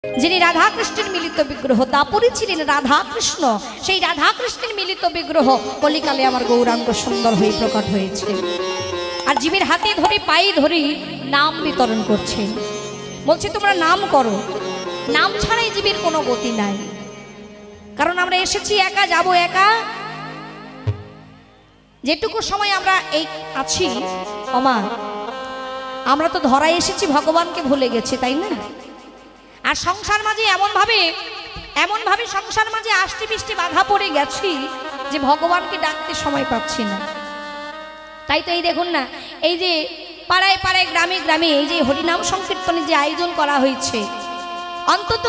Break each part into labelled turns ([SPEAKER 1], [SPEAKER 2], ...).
[SPEAKER 1] যিনি রাধা কৃষ্ণের মিলিত বিগ্রহ, দাপরি ছিলেন রাধা কৃষ্ণ। সেই রাধা কৃষ্ণের মিলিত বিগ্রহ কলিকালে আমার গৌরাঙ্গ সুন্দর হয়ে প্রকট হয়েছে। আর জীবের হাতে ধরে পায়ে ধরে নাম বিতরণ করছে, বলছে তোমরা নাম করো। নাম ছাড়াই জীবের কোনো গতি নাই, কারণ আমরা এসেছি একা, যাব একা। যেটুকু সময় আমরা এই আছি অমা, আমরা তো ধরায় এসেছি ভগবানকে ভুলে গেছি, তাই না? আর সংসার মাঝে এমনভাবে সংসার মাঝে আষ্টি বৃষ্টি বাধা পড়ে গেছি যে ভগবানকে ডাকতে সময় পাচ্ছি না। তাই তো এই দেখুন না, এই যে পাড়ায় পাড়ায় গ্রামে গ্রামে এই যে হরিনাম সংকীর্তনের যে আয়োজন করা হয়েছে, অন্তত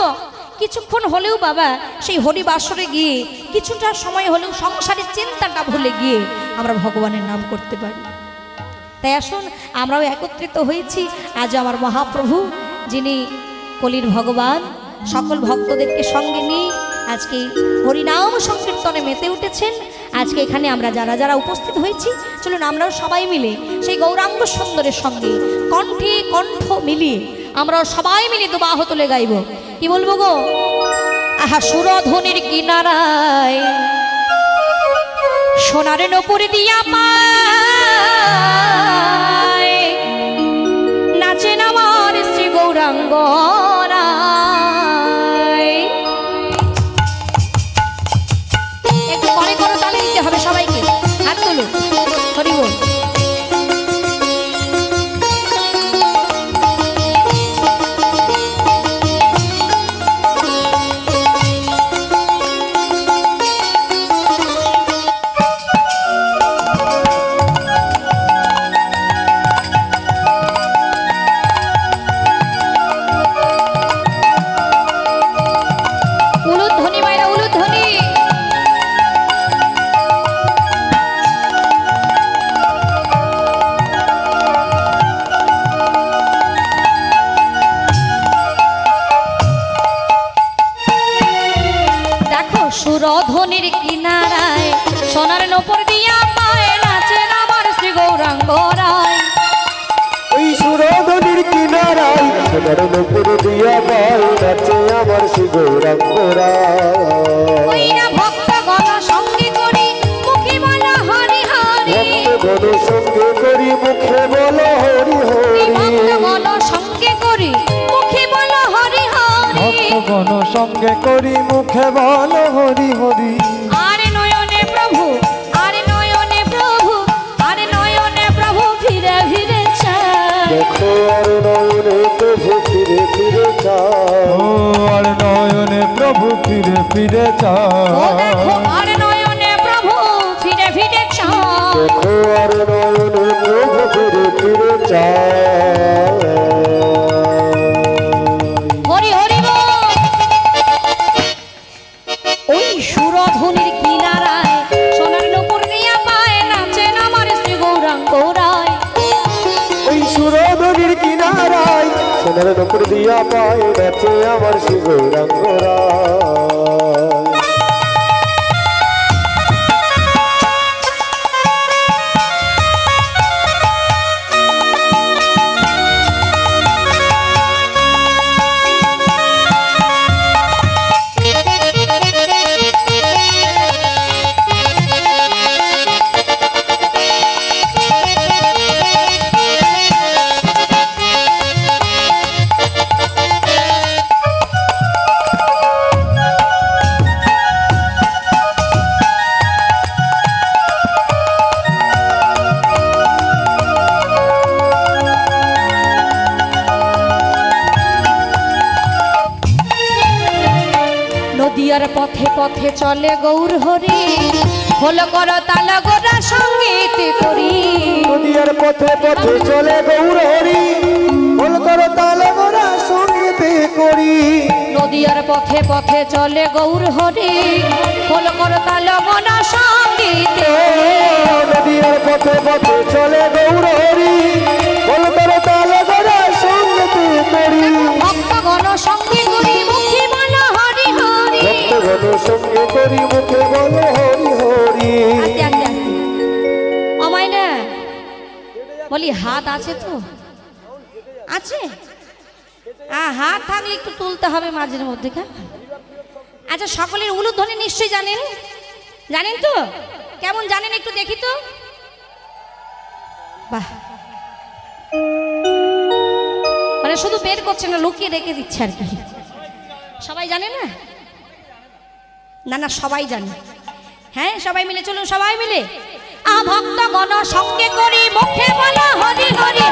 [SPEAKER 1] কিছুক্ষণ হলেও বাবা সেই হরিবাসরে গিয়ে কিছুটা সময় হলেও সংসারের চিন্তাটা ভুলে গিয়ে আমরা ভগবানের নাম করতে পারি। তাই আসুন আমরাও একত্রিত হয়েছি আজ আমার মহাপ্রভু, যিনি কলির ভগবান, সকল ভক্তদেরকে সঙ্গে নিয়ে আজকে হরিনাম সংকীর্তনে মেতে উঠেছেন। আজকে এখানে আমরা যারা যারা উপস্থিত হয়েছি, চলুন আমরাও সবাই মিলে সেই গৌরাঙ্গ সুন্দরের সঙ্গে কণ্ঠে কণ্ঠ মিলিয়ে আমরাও সবাই মিলে দুবাহ তুলে গাইব। কি বলবো গো? আহা সুরধ্বনির কিনারায় সোনার নূপুর দিয়া পায় নাচেন আমার শ্রী গৌরাঙ্গ। একটু করে করে তালে দিতে হবে সবাইকে, হাত তুলো, হরি বল। সুরধ্বনির কিনারায় সোনার নূপুর দিয়া পায় নাচেন আমার শ্রী গৌরাঙ্গ রায়।
[SPEAKER 2] ওই সুরধ্বনির কিনারায় সোনার নূপুর দিয়া পায় নাচে আমার শ্রী গৌরাঙ্গ রায়।
[SPEAKER 1] ওই না ভক্তগণ সঙ্গে করি মুখে বলো হরি হরি,
[SPEAKER 2] ভক্তগণ সঙ্গে করি মুখে বলো হরি হরি,
[SPEAKER 1] ভক্তগণ সঙ্গে করি মুখে বলো হরি হরি,
[SPEAKER 2] ভক্তগণ সঙ্গে করি মুখে বলো হরি হরি।
[SPEAKER 1] আরে নয়নে প্রভু, আরে নয়নে প্রভু, আরে নয়নে প্রভু ফিরে ফিরে চায়।
[SPEAKER 2] দেখো আর নয়নে প্রভু ফিরে ফিরে চায়, ও আর নয়নে প্রভু ফিরে ফিরে চায়।
[SPEAKER 1] ও দেখো আর নয়নে প্রভু ফিরে ফিরে চায়,
[SPEAKER 2] দেখো আর নয়নে প্রভু ফিরে ফিরে চায়।
[SPEAKER 1] হরি হরি বল। ওই সুরধ্বনির কিনারায় সোনার নূপুর দিয়া পায় নাচেন আমার শ্রী গৌরাঙ্গ রায়।
[SPEAKER 2] ওই সুরধ্বনির কিনারায় সোনার নূপুর দিয়া পায় নাচে আমার শ্রী গৌরাঙ্গ রায়।
[SPEAKER 1] নদিয়ার পথে পথে চলে গৌর হরি, হলো কর তাল গোরা সঙ্গীত করি।
[SPEAKER 2] নদিয়ার পথে পথে চলে গৌর হরি, হল কর তাল গোরা সঙ্গীত করি।
[SPEAKER 1] নদিয়ার পথে পথে চলে গৌর হরি, হলো কর তাল গোরা সঙ্গীত।
[SPEAKER 2] নদিয়ার পথে পথে চলে গৌর হরি, হল কর তাল গোরা সঙ্গীত করি।
[SPEAKER 1] ভক্তগণ সঙ্গে করি মুখে বলো হরি হরি,
[SPEAKER 2] ভক্তগণ সঙ্গে করি মুখে বলো হরি হরি।
[SPEAKER 1] আমায় না বলি হাত আছে তো আছে, হাত থাকলে একটু তুলতে হবে মাঝের মধ্যে। আচ্ছা, সকলের উলুধ্বনি নিশ্চয়ই জানেন, জানেন তো? কেমন জানেন একটু দেখি তো। বাহ, মানে শুধু বের করছে না, লুকিয়ে রেখে দিচ্ছে আর কি। সবাই জানে না? না না, সবাই জানে। হ্যাঁ, সবাই মিলে চলুন, সবাই মিলে। ভক্ত গণ সঙ্গে করি মুখে বলো হরি হরি।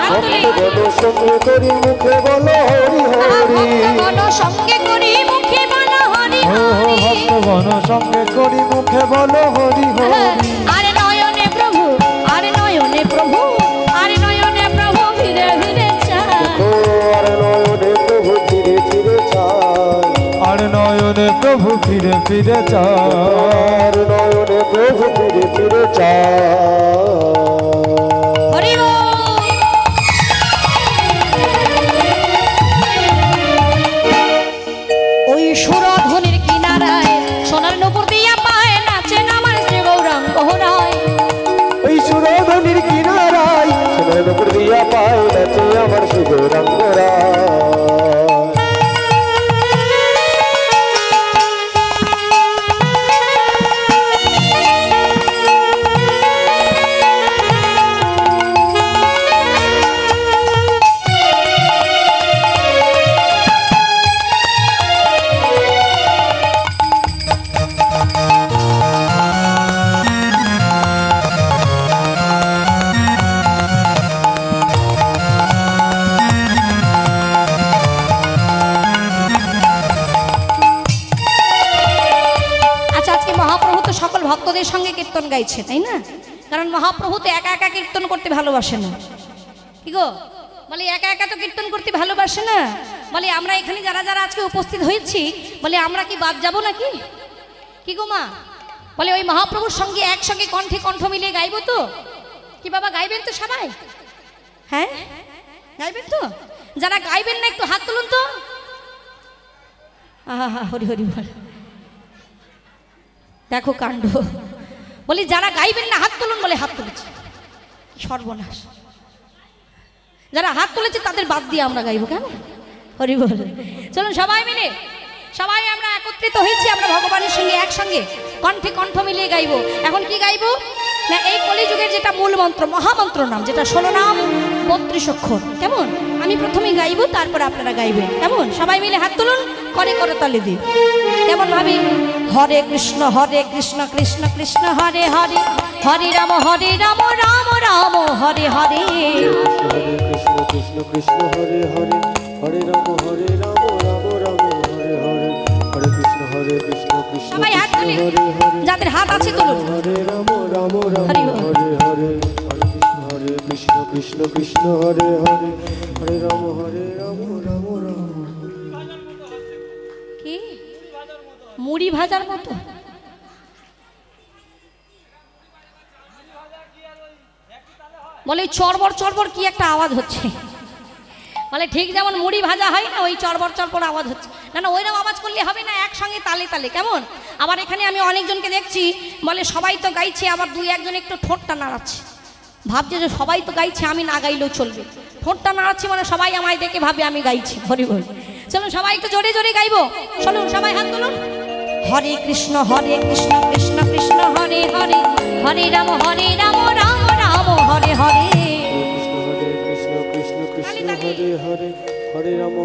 [SPEAKER 2] সঙ্গে করি মুখে বলো হরি হরি।
[SPEAKER 1] গণ সঙ্গে করি মুখে বলো হরি হরি।
[SPEAKER 2] গণ সঙ্গে করি মুখে বলো হরি হরি।
[SPEAKER 1] আরে নয়নে প্রভু, আরে নয়নে প্রভু, আরে নয়নে প্রভু ফিরে ফিরে চায়।
[SPEAKER 2] আরে নয়নে প্রভু ফিরে ফিরে চায়।
[SPEAKER 3] আর নয়নে প্রভু ফিরে ফিরে চায়।
[SPEAKER 2] নয়নে প্রভু ফিরে ফিরে চায়।
[SPEAKER 1] হরি বল। ওই সুরধ্বনির কিনারায় সোনার নূপুর দিয়া পায় নাচেন আমার শ্রী গৌরাঙ্গ রায়।
[SPEAKER 2] ওই সুরধ্বনির কিনারায় সোনার নূপুর দিয়া পায় নাচে আমার শ্রী গৌরাঙ্গ রায়।
[SPEAKER 1] সকল ভক্তদের সঙ্গে কীর্তন গাইছে, তাই না? কারণ মহাপ্রভু তো একা একা কীর্তন করতে ভালোবাসে না। কি গো বলে, একা একা তো কীর্তন করতে ভালোবাসে না। বলে আমরা এখানে যারা যারা আজকে উপস্থিত হয়েছি, বলে আমরা কি বাদ যাব নাকি? কি গো মা? বলে ওই মহাপ্রভুর সঙ্গে একসঙ্গে কণ্ঠে কণ্ঠ মিলিয়ে গাইবো তো? কি বাবা, গাইবেন তো সবাই? হ্যাঁ, গাইবেন তো? যারা গাইবেন না একটু হাত তুলুন তো। আহা, হরি হরি বল। দেখো কাণ্ড। বলি যারা গাইবেন না হাত তুলুন। বলে হাত তুলেছে, সর্বনাশ। যারা হাত তুলেছে তাদের বাদ দিয়ে আমরা গাইবো কেন? হরি বল। চলুন সবাই মিলে, সবাই আমরা একত্রিত হয়েছি, আমরা ভগবানের সঙ্গে একসঙ্গে কণ্ঠে কণ্ঠ মিলিয়ে গাইবো। এখন কি গাইবো না, এই কলিযুগের যেটা মূল মন্ত্র, মহামন্ত্র নাম, যেটা 16 নাম 32 অক্ষর। কেমন? আমি প্রথমে গাইবো, তারপর আপনারা গাইবেন। কেমন? সবাই মিলে হাত তুলুন, করে করে তালি দিই। কেমন ভাবি? হরে কৃষ্ণ কৃষ্ণ কৃষ্ণ হরে হরে, হরে রাম রাম রাম হরে হরে।
[SPEAKER 2] কৃষ্ণ কৃষ্ণ কৃষ্ণ হরে হরে, হরে রাম রাম রাম হরে হরে। হরে কৃষ্ণ কৃষ্ণ
[SPEAKER 1] সবাই হাত তুলি,
[SPEAKER 2] হরে হরে।
[SPEAKER 1] যাদের হাত আছে তুলুন।
[SPEAKER 2] হরে রাম রাম রাম হরে হরে। হরে কৃষ্ণ কৃষ্ণ কৃষ্ণ হরে হরে, হরে রাম রাম রাম।
[SPEAKER 1] কি মুড়ি ভাজার মতো? বলে চরবর চরবর কি একটা আওয়াজ হচ্ছে। বলে ঠিক যেমন মুড়ি ভাজা হয় না, ওই চরবর চরবর আওয়াজ হচ্ছে। না না, ওইরকম আওয়াজ করলে হবে না, একসঙ্গে তালে তালে। কেমন? আবার এখানে আমি অনেকজনকে দেখছি, বলে সবাই তো গাইছে, আবার দুই একজন একটু ঠোঁটটা নাড়াচ্ছে। ভাবছে যে সবাই তো গাইছে, আমি না গাইলেও চলবে। ঠোঁটটা নাড়াচ্ছি মানে সবাই আমায় দেখে ভাবে আমি গাইছি। হরি বল। চলুন সবাই একটু জোরে জোরে গাইবো। চলুন সবাই হাত তুলুন। হরে কৃষ্ণ কৃষ্ণ কৃষ্ণ হরে হরে, হরে রাম রাম রাম হরে হরে।
[SPEAKER 2] কৃষ্ণ কৃষ্ণ কৃষ্ণ হরে হরে, হরে রাম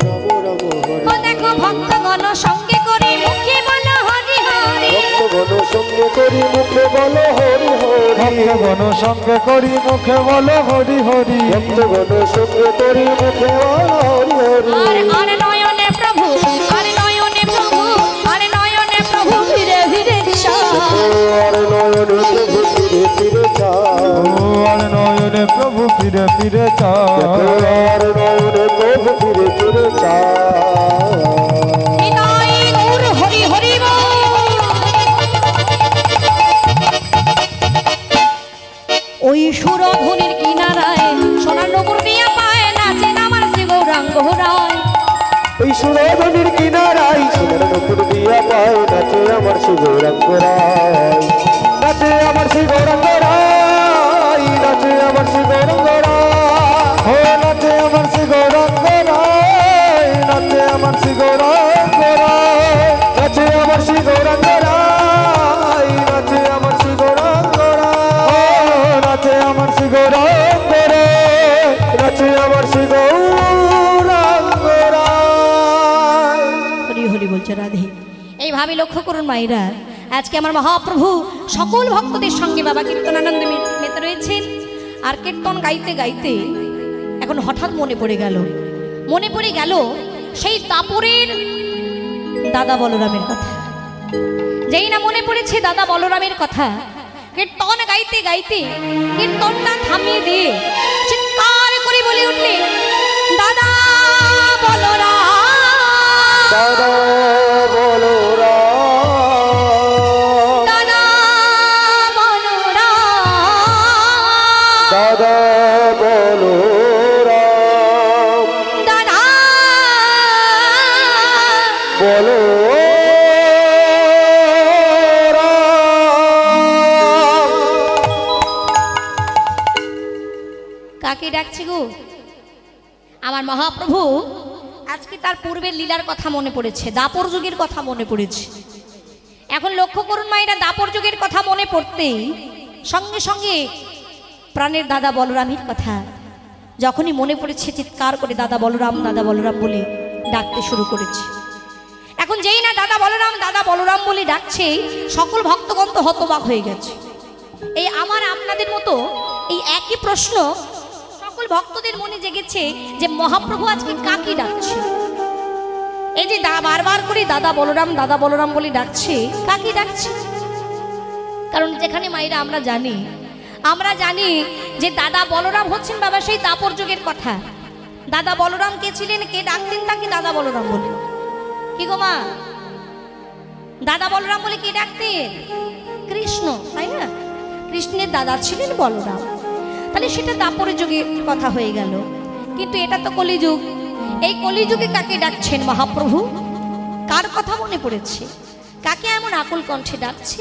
[SPEAKER 2] রাম রাম হরে।
[SPEAKER 1] ও দেখো ভক্তগণ সঙ্গে করে মুখে বলো হরি হরি।
[SPEAKER 2] ভক্তগণ সঙ্গে করি মুখে বলো হরি হরি।
[SPEAKER 3] ভক্তগণ সঙ্গে করি মুখে বলো হরি হরি।
[SPEAKER 2] ভক্তগণ সঙ্গে করি মুখে বলো হরি হরি।
[SPEAKER 1] আরে নয়নে প্রভু, আরে নয়নে প্রভু, আরে নয়নে প্রভু ফিরে ফিরে চায়।
[SPEAKER 2] আরে নয়নে প্রভু ফিরে ফিরে চায়।
[SPEAKER 3] আর নয়নে প্রভু ফিরে ফিরে চায়।
[SPEAKER 2] আরে নয়নে প্রভু ফিরে ফিরে চায়।
[SPEAKER 1] নিতাই গৌর হরি হরি বল। ওই সুরধুনির কিনারায় সোনার নূপুর দিয়া পায় নাচেন আমার শ্রী গৌরাঙ্গ রায়।
[SPEAKER 2] ওই সুরধনির কিনারায় সোনার নূপুর দিয়া পায় নাচে আমার শ্রী গৌরাঙ্গ রায়। নাচে আমার শ্রী গৌরাঙ্গ রায়, নাচে আমার শ্রী গৌরাঙ্গ রায়।
[SPEAKER 3] ও নাচে আমার শ্রী গৌরাঙ্গ রায়। গৌরাঙ্গরায়
[SPEAKER 2] নাচে আমার শ্রী গৌরাঙ্গরায়, নাচে আমার শ্রী গৌরাঙ্গরায়,
[SPEAKER 3] নাচে আমার শ্রী গৌরাঙ্গরায়
[SPEAKER 2] নাচে আমার শ্রী গৌরাঙ্গরায়।
[SPEAKER 1] হরি হরি বলছে রাধে। এইভাবে লক্ষ্য করুন মায়েরা, আজকে আমার মহাপ্রভু সকল ভক্তদের সঙ্গে বাবা কীর্তনানন্দে মেতে রয়েছেন। আর কীর্তন গাইতে গাইতে এখন হঠাৎ মনে পড়ে গেল সেই দাপরের দাদা বলরামের কথা। যেই না মনে পড়েছে দাদা বলরামের কথা, কীর্তন গাইতে গাইতে কীর্তনটা থামিয়ে দিয়ে চিৎকার করে বলে উঠলেন, দাদা বলরাম,
[SPEAKER 2] দাদা বলরাম,
[SPEAKER 1] দাদা বলরাম,
[SPEAKER 2] দাদা বলরাম,
[SPEAKER 1] দাদা
[SPEAKER 2] বলরাম।
[SPEAKER 1] কাকে ডাকছে গো? আমার মহাপ্রভু আজকে তার পূর্বের লীলার কথা মনে পড়েছে, দাপর যুগের কথা মনে পড়েছে। এখন লক্ষ্য করুন মায়েরা, দাপর যুগের কথা মনে পড়তেই সঙ্গে সঙ্গে প্রাণের দাদা বলরামের কথা যখনই মনে পড়েছে, চিৎকার করে দাদা বলরাম বলে ডাকতে শুরু করেছে। এখন যেই না দাদা বলরাম বলে ডাকছে, সকল ভক্তগণ তো হতবাক হয়ে গেছে। এই আমার আপনাদের মতো এই একই প্রশ্ন সকল ভক্তদের মনে জেগেছে যে মহাপ্রভু আজকে কাকে ডাকছে। এই যে বারবার করে দাদা বলরাম বলে ডাকছে, কাকে ডাকছে? কারণ যেখানে মায়েরা আমরা জানি যে দাদা বলরাম হচ্ছেন বাবা সেই দাপর যুগের কথা। দাদা বলরাম কে ছিলেন, কে ডাকতেন তাকে দাদা বলরাম বলে? কি গো মা, দাদা বলরাম বলে কে ডাকতেন? কৃষ্ণ, তাই না? কৃষ্ণের দাদা ছিলেন বলরাম, তাহলে সেটা দাপর যুগের কথা হয়ে গেল। কিন্তু এটা তো কলিযুগ, এই কলিযুগে কাকে ডাকছেন মহাপ্রভু? কার কথা মনে পড়েছে? কাকে এমন আকুল কণ্ঠে ডাকছে?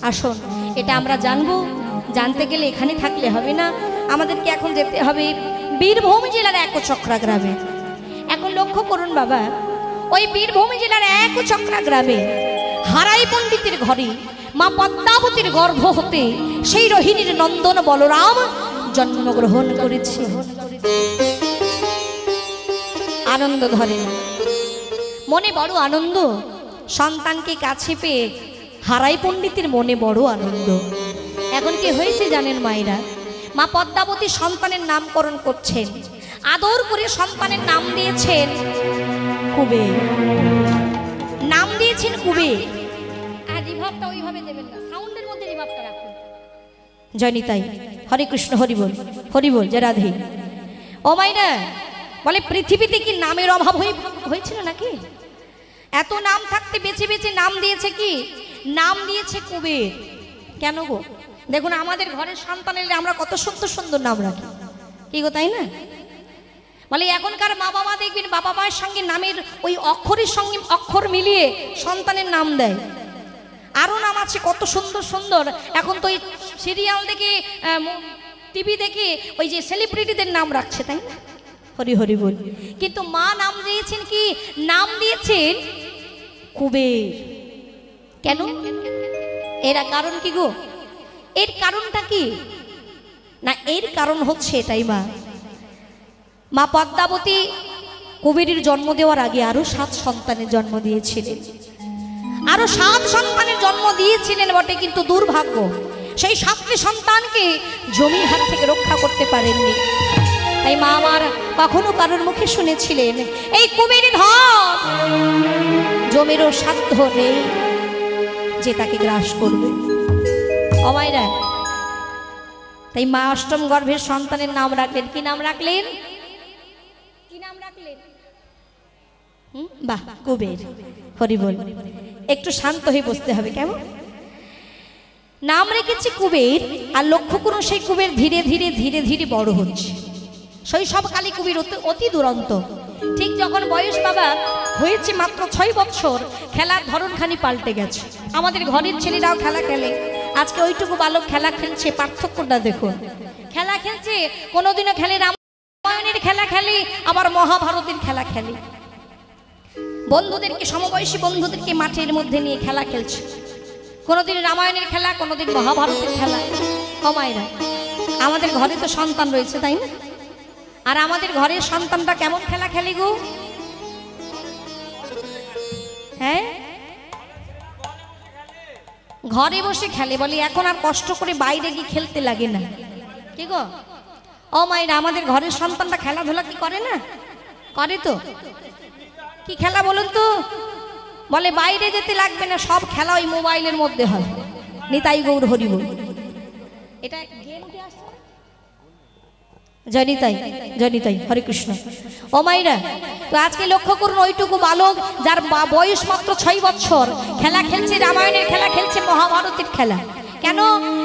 [SPEAKER 1] আসুন এটা আমরা জানবো। জানতে গেলে এখানে থাকলে হবে না, আমাদেরকে এখন যেতে হবে বীরভূম জেলার একচক্রা গ্রামে। এখন লক্ষ্য করুন বাবা, ওই বীরভূম জেলার একচক্রা গ্রামে হারাই পণ্ডিতের ঘরে মা পদ্মাবতীর গর্ভ হতে সেই রোহিণীর নন্দন বলরাম জন্মগ্রহণ করেছে। আনন্দ ধরে না, মনে বড় আনন্দ। সন্তানকে কাছে পেয়ে হারাই পণ্ডিতের মনে বড় আনন্দ। এখন কি হয়েছে জানেন মায়েরা? মা পদ্মাবতী সন্তানের নামকরণ করছেন, আদর করে সন্তানের নাম দিয়েছেন কুবের। নাম দিয়েছেন কুবের। আর রিভাবটা ওইভাবে দেবেন না, সাউন্ডের মধ্যে রিভাবটা রাখুন। জয়নিতাই, হরে কৃষ্ণ, হরি বল, জয় রাধে। ও মাইরা বলে, পৃথিবীতে কি নামের অভাব হয়েছিল নাকি? এত নাম থাকতে বেছে বেছে নাম দিয়েছে কি? নাম দিয়েছে কুবের। কেন গো? দেখুন আমাদের ঘরের সন্তানের আমরা কত সুন্দর সুন্দর নাম রাখি, কি গো, তাই না? বলে এখনকার মা বাবা দেখবেন বাবা মায়ের সঙ্গে নামের ওই অক্ষরের সঙ্গে অক্ষর মিলিয়ে সন্তানের নাম দেয়। আরও নাম আছে কত সুন্দর সুন্দর। এখন তো ওই সিরিয়াল দেখে, টিভি দেখে ওই যে সেলিব্রিটিদের নাম রাখছে, তাই না? হরি হরি বল। কিন্তু মা নাম দিয়েছেন কি? নাম দিয়েছেন কুবের। কেন? এরা কারণ কি গো? এর কারণটা কি না? এর কারণ হচ্ছে এটাই, মা পদ্মাবতী কুবেরের জন্ম দেওয়ার আগে আরো 7 সন্তানের জন্ম দিয়েছিলেন। আরো 7 সন্তানের জন্ম দিয়েছিলেন বটে, কিন্তু দুর্ভাগ্য সেই 7টি সন্তানকে জমির হাত থেকে রক্ষা করতে পারেননি। তাই মা আমার কখনো কারোর মুখে শুনেছিলেন, এই কুবের ধন জমিরও সাধ্য নেই যে তাকে গ্রাস করবে। অমায়রা, তাই মা অষ্টম গর্ভের সন্তানের নাম রাখলেন। কি নাম রাখলেন? বাহ, কুবের। হরি বল। একটু শান্ত হয়ে বসতে হবে, কেমন? নাম রেখেছি কুবের। আর লক্ষ্য করুন সেই কুবের ধীরে ধীরে ধীরে ধীরে বড় হচ্ছে। শৈশবকালী কুবের অতি দুরন্ত। ঠিক যখন বয়স বাবা হয়েছে মাত্র 6 বছর, খেলার ধরনখানি পাল্টে গেছে। আমাদের ঘরের ছেলেরাও খেলা খেলে, আজকে ওইটুকু বালক খেলা খেলছে, পার্থক্যটা দেখুন। খেলা খেলছে, কোনোদিনও খেলে রামায়ণের খেলা খেলে, আবার মহাভারতের খেলা খেলে। বন্ধুদেরকে, সমবয়সী বন্ধুদেরকে মাঠের মধ্যে নিয়ে খেলা খেলছে। কোনোদিন রামায়ণের খেলা, কোনোদিন মহাভারতের খেলা। কমায়রা, আমাদের ঘরে তো সন্তান রয়েছে, তাই না? আর আমাদের ঘরের সন্তানটা কেমন খেলা খেলে গো? হ্যাঁ, ঘরে বসে খেলে। বলি এখন আর কষ্ট করে বাইরে গিয়ে খেলতে লাগে না। কি গো ও মায়েরা, আমাদের ঘরের সন্তানটা খেলাধুলা কি করে না? করে তো। কি খেলা বলুন তো? বলে বাইরে যেতে লাগবে না, সব খেলা ওই মোবাইলের মধ্যে হয়। নিতাই গৌর হরি বল। এটা গেম উঠে আসছে, জনিতাই জনিতাই হরে কৃষ্ণ। ও মাইরা, তো আজকে লক্ষ্য করুন, ওইটুকু বালক যার বয়স মাত্র 6 বছর খেলা খেলছে, রামায়ণের খেলা খেলছে, মহাভারতের খেলা। কেন?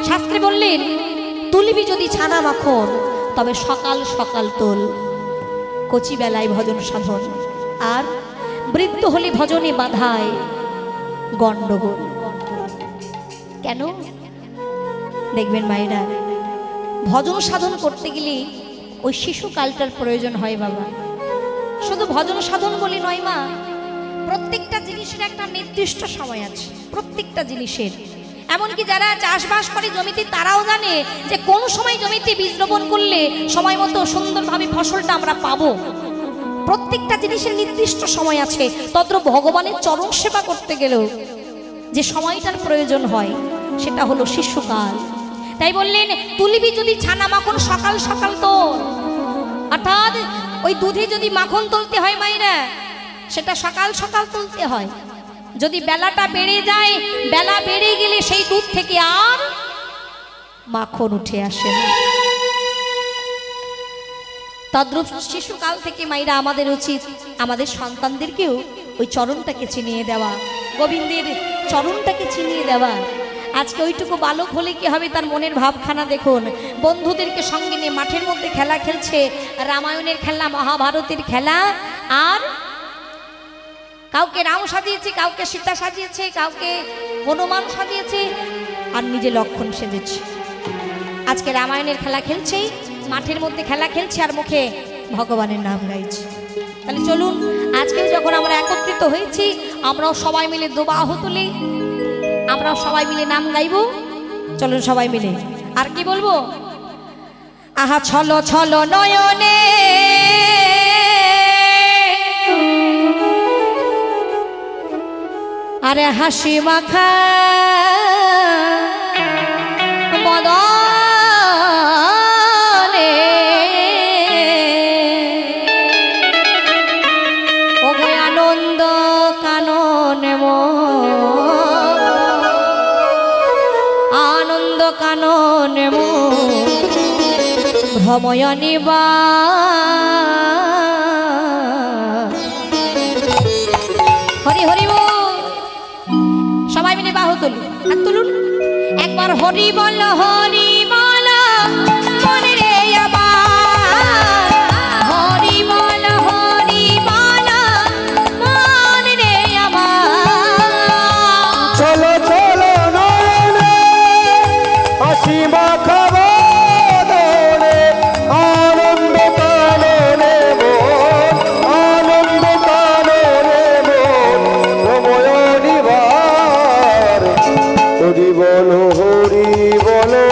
[SPEAKER 1] শাস্ত্রে বললেন, তুলবি যদি ছানা মাখন তবে সকাল সকাল তোল, কচি বেলায় ভজন সাধন, আর বৃদ্ধ হলে ভজনে বাধায় গণ্ডগোল। কেন? দেখবেন মায়েরা, ভজন সাধন করতে গেলে ওই শিশুকালটার প্রয়োজন হয় বাবা। শুধু ভজন সাধন বলি নয় মা, প্রত্যেকটা জিনিসের একটা নির্দিষ্ট সময় আছে, প্রত্যেকটা জিনিসের। এমনকি যারা চাষবাস করে জমিতে, তারাও জানে যে কোন সময় জমিতে বীজ রোপণ করলে সময় মতো সুন্দরভাবে ফসলটা আমরা পাবো। প্রত্যেকটা জিনিসের নির্দিষ্ট সময় আছে। তদ্রূপ ভগবানের চরণ সেবা করতে গেলেও যে সময়টার প্রয়োজন হয়, সেটা হলো শিশুকাল। তাই বললেন, তুলিবি যদি ছানা মাখন সকাল সকাল তোল। অর্থাৎ ওই দুধে যদি মাখন তুলতে হয় মায়েরা, সেটা সকাল সকাল তুলতে হয়। যদি বেলাটা বেড়ে যায়, বেলা বেড়ে গেলে সেই দুধ থেকে আর মাখন উঠে আসে না। তদ্রূপ শিশুকাল থেকে মায়েরা আমাদের উচিত আমাদের সন্তানদেরকেও ওই চরণটাকে চিনিয়ে দেওয়া, গোবিন্দের চরণটাকে চিনিয়ে দেওয়া। আজকে ওইটুকু বালক হলে কি হবে, তার মনের ভাবখানা দেখুন। বন্ধুদেরকে সঙ্গে নিয়ে মাঠের মধ্যে খেলা খেলছে, রামায়ণের খেলা, মহাভারতের খেলা। আর কাউকে রাম সাজিয়েছে, কাউকে সীতা সাজিয়েছে, কাউকে হনুমান সাজিয়েছে, আর নিজে লক্ষণ সেজেছে। আজকে রামায়ণের খেলা খেলছে, মাঠের মধ্যে খেলা খেলছে, আর মুখে ভগবানের নাম গাইছে। তাহলে চলুন, আজকেও যখন আমরা একত্রিত হয়েছি, আমরাও সবাই মিলে দুবাহু তুলি, আমরাও সবাই মিলে নাম গাইব। চলুন সবাই মিলে। আর কি বলবো? আহা ছলো ছলো নয়নে আরে হাসি মাখা বদনে ও গো আনন্দ কাননে আনন্দ কাননে ভ্রময়নী বা হরি হরি বল। সবাই মিলে বাহু তুলুন, হাত তুলুন একবার। হরি বল হরি বল মনে রে আমার, হরি বল হরি বল মনে রে আমার।
[SPEAKER 2] চলো চলো নয়নে হাসি মাখা বদনে, আনন্দ কাননে মন, আনন্দ কাননে মন, রময়নী বার। হরি বলো হরি বলো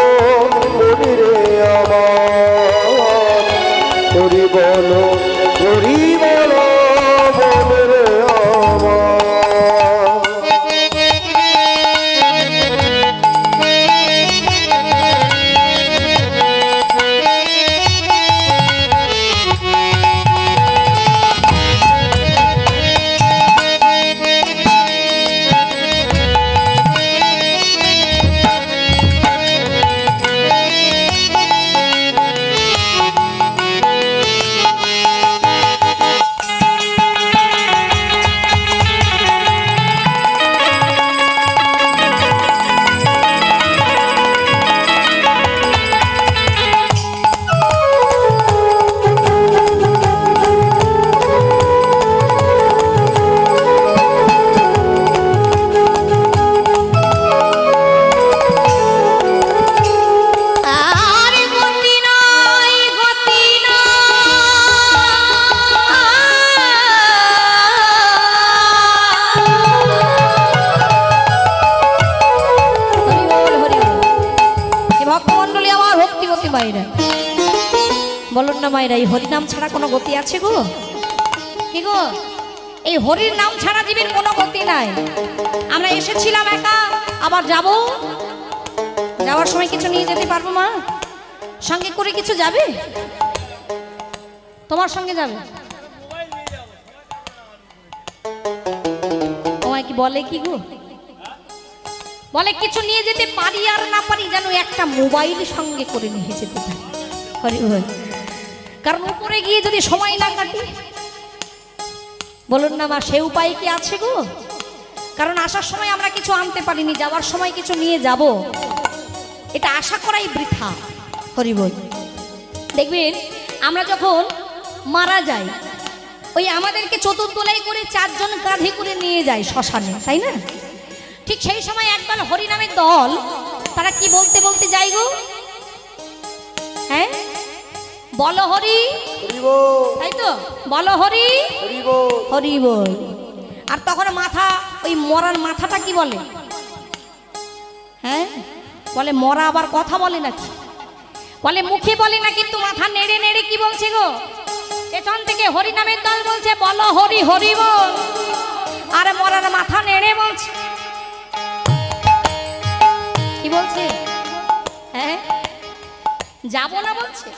[SPEAKER 1] মায়েরা, বলুন না মায়েরা, এই হরিনাম ছাড়া কোনো গতি আছে গো? কি গো, এই হরির নাম ছাড়া জীবের কোনো গতি নাই। আমরা এসেছিলাম একা, আবার যাব, যাওয়ার সময় কিছু নিয়ে যেতে পারবো মা? সঙ্গে করে কিছু যাবে? তোমার সঙ্গে যাবে? তোমায় কি বলে কি গো? বলে কিছু নিয়ে যেতে পারি আর না পারি, যেন একটা মোবাইল সঙ্গে করে নিয়ে যেতে পারি। হরি হরি। কারণ উপরে গিয়ে যদি সময় না কাটি, বলুন না মা, সে উপায় কি আছে গো? কারণ আসার সময় আমরা কিছু আনতে পারিনি, যাওয়ার সময় কিছু নিয়ে যাব, এটা আশা করাই বৃথা। হরি বল। দেখবেন আমরা যখন মারা যাই, ওই আমাদেরকে চতুর্দোলাই করে 4 জন কাঁধে করে নিয়ে যায় শ্মশানে, তাই না? ঠিক সেই সময় একবার হরিনামের দল, তারা কি বলতে বলতে যায় গো? হ্যাঁ, বলো হরি, তাই তো, বলো হরি হরি বল। আর তখন মাথা, ওই মরার মাথাটা কি বলে? হ্যাঁ, বলে মরা আবার কথা বলে নাকি? বলে মুখে বলে না, কিন্তু মাথা নেড়ে নেড়ে কি বলছে গো? পেছন থেকে হরিনামের দল বলছে বলো হরি হরি বল, আর মরার মাথা নেড়ে বলছে কি বলছে? হ্যাঁ, যাবো না বলছে।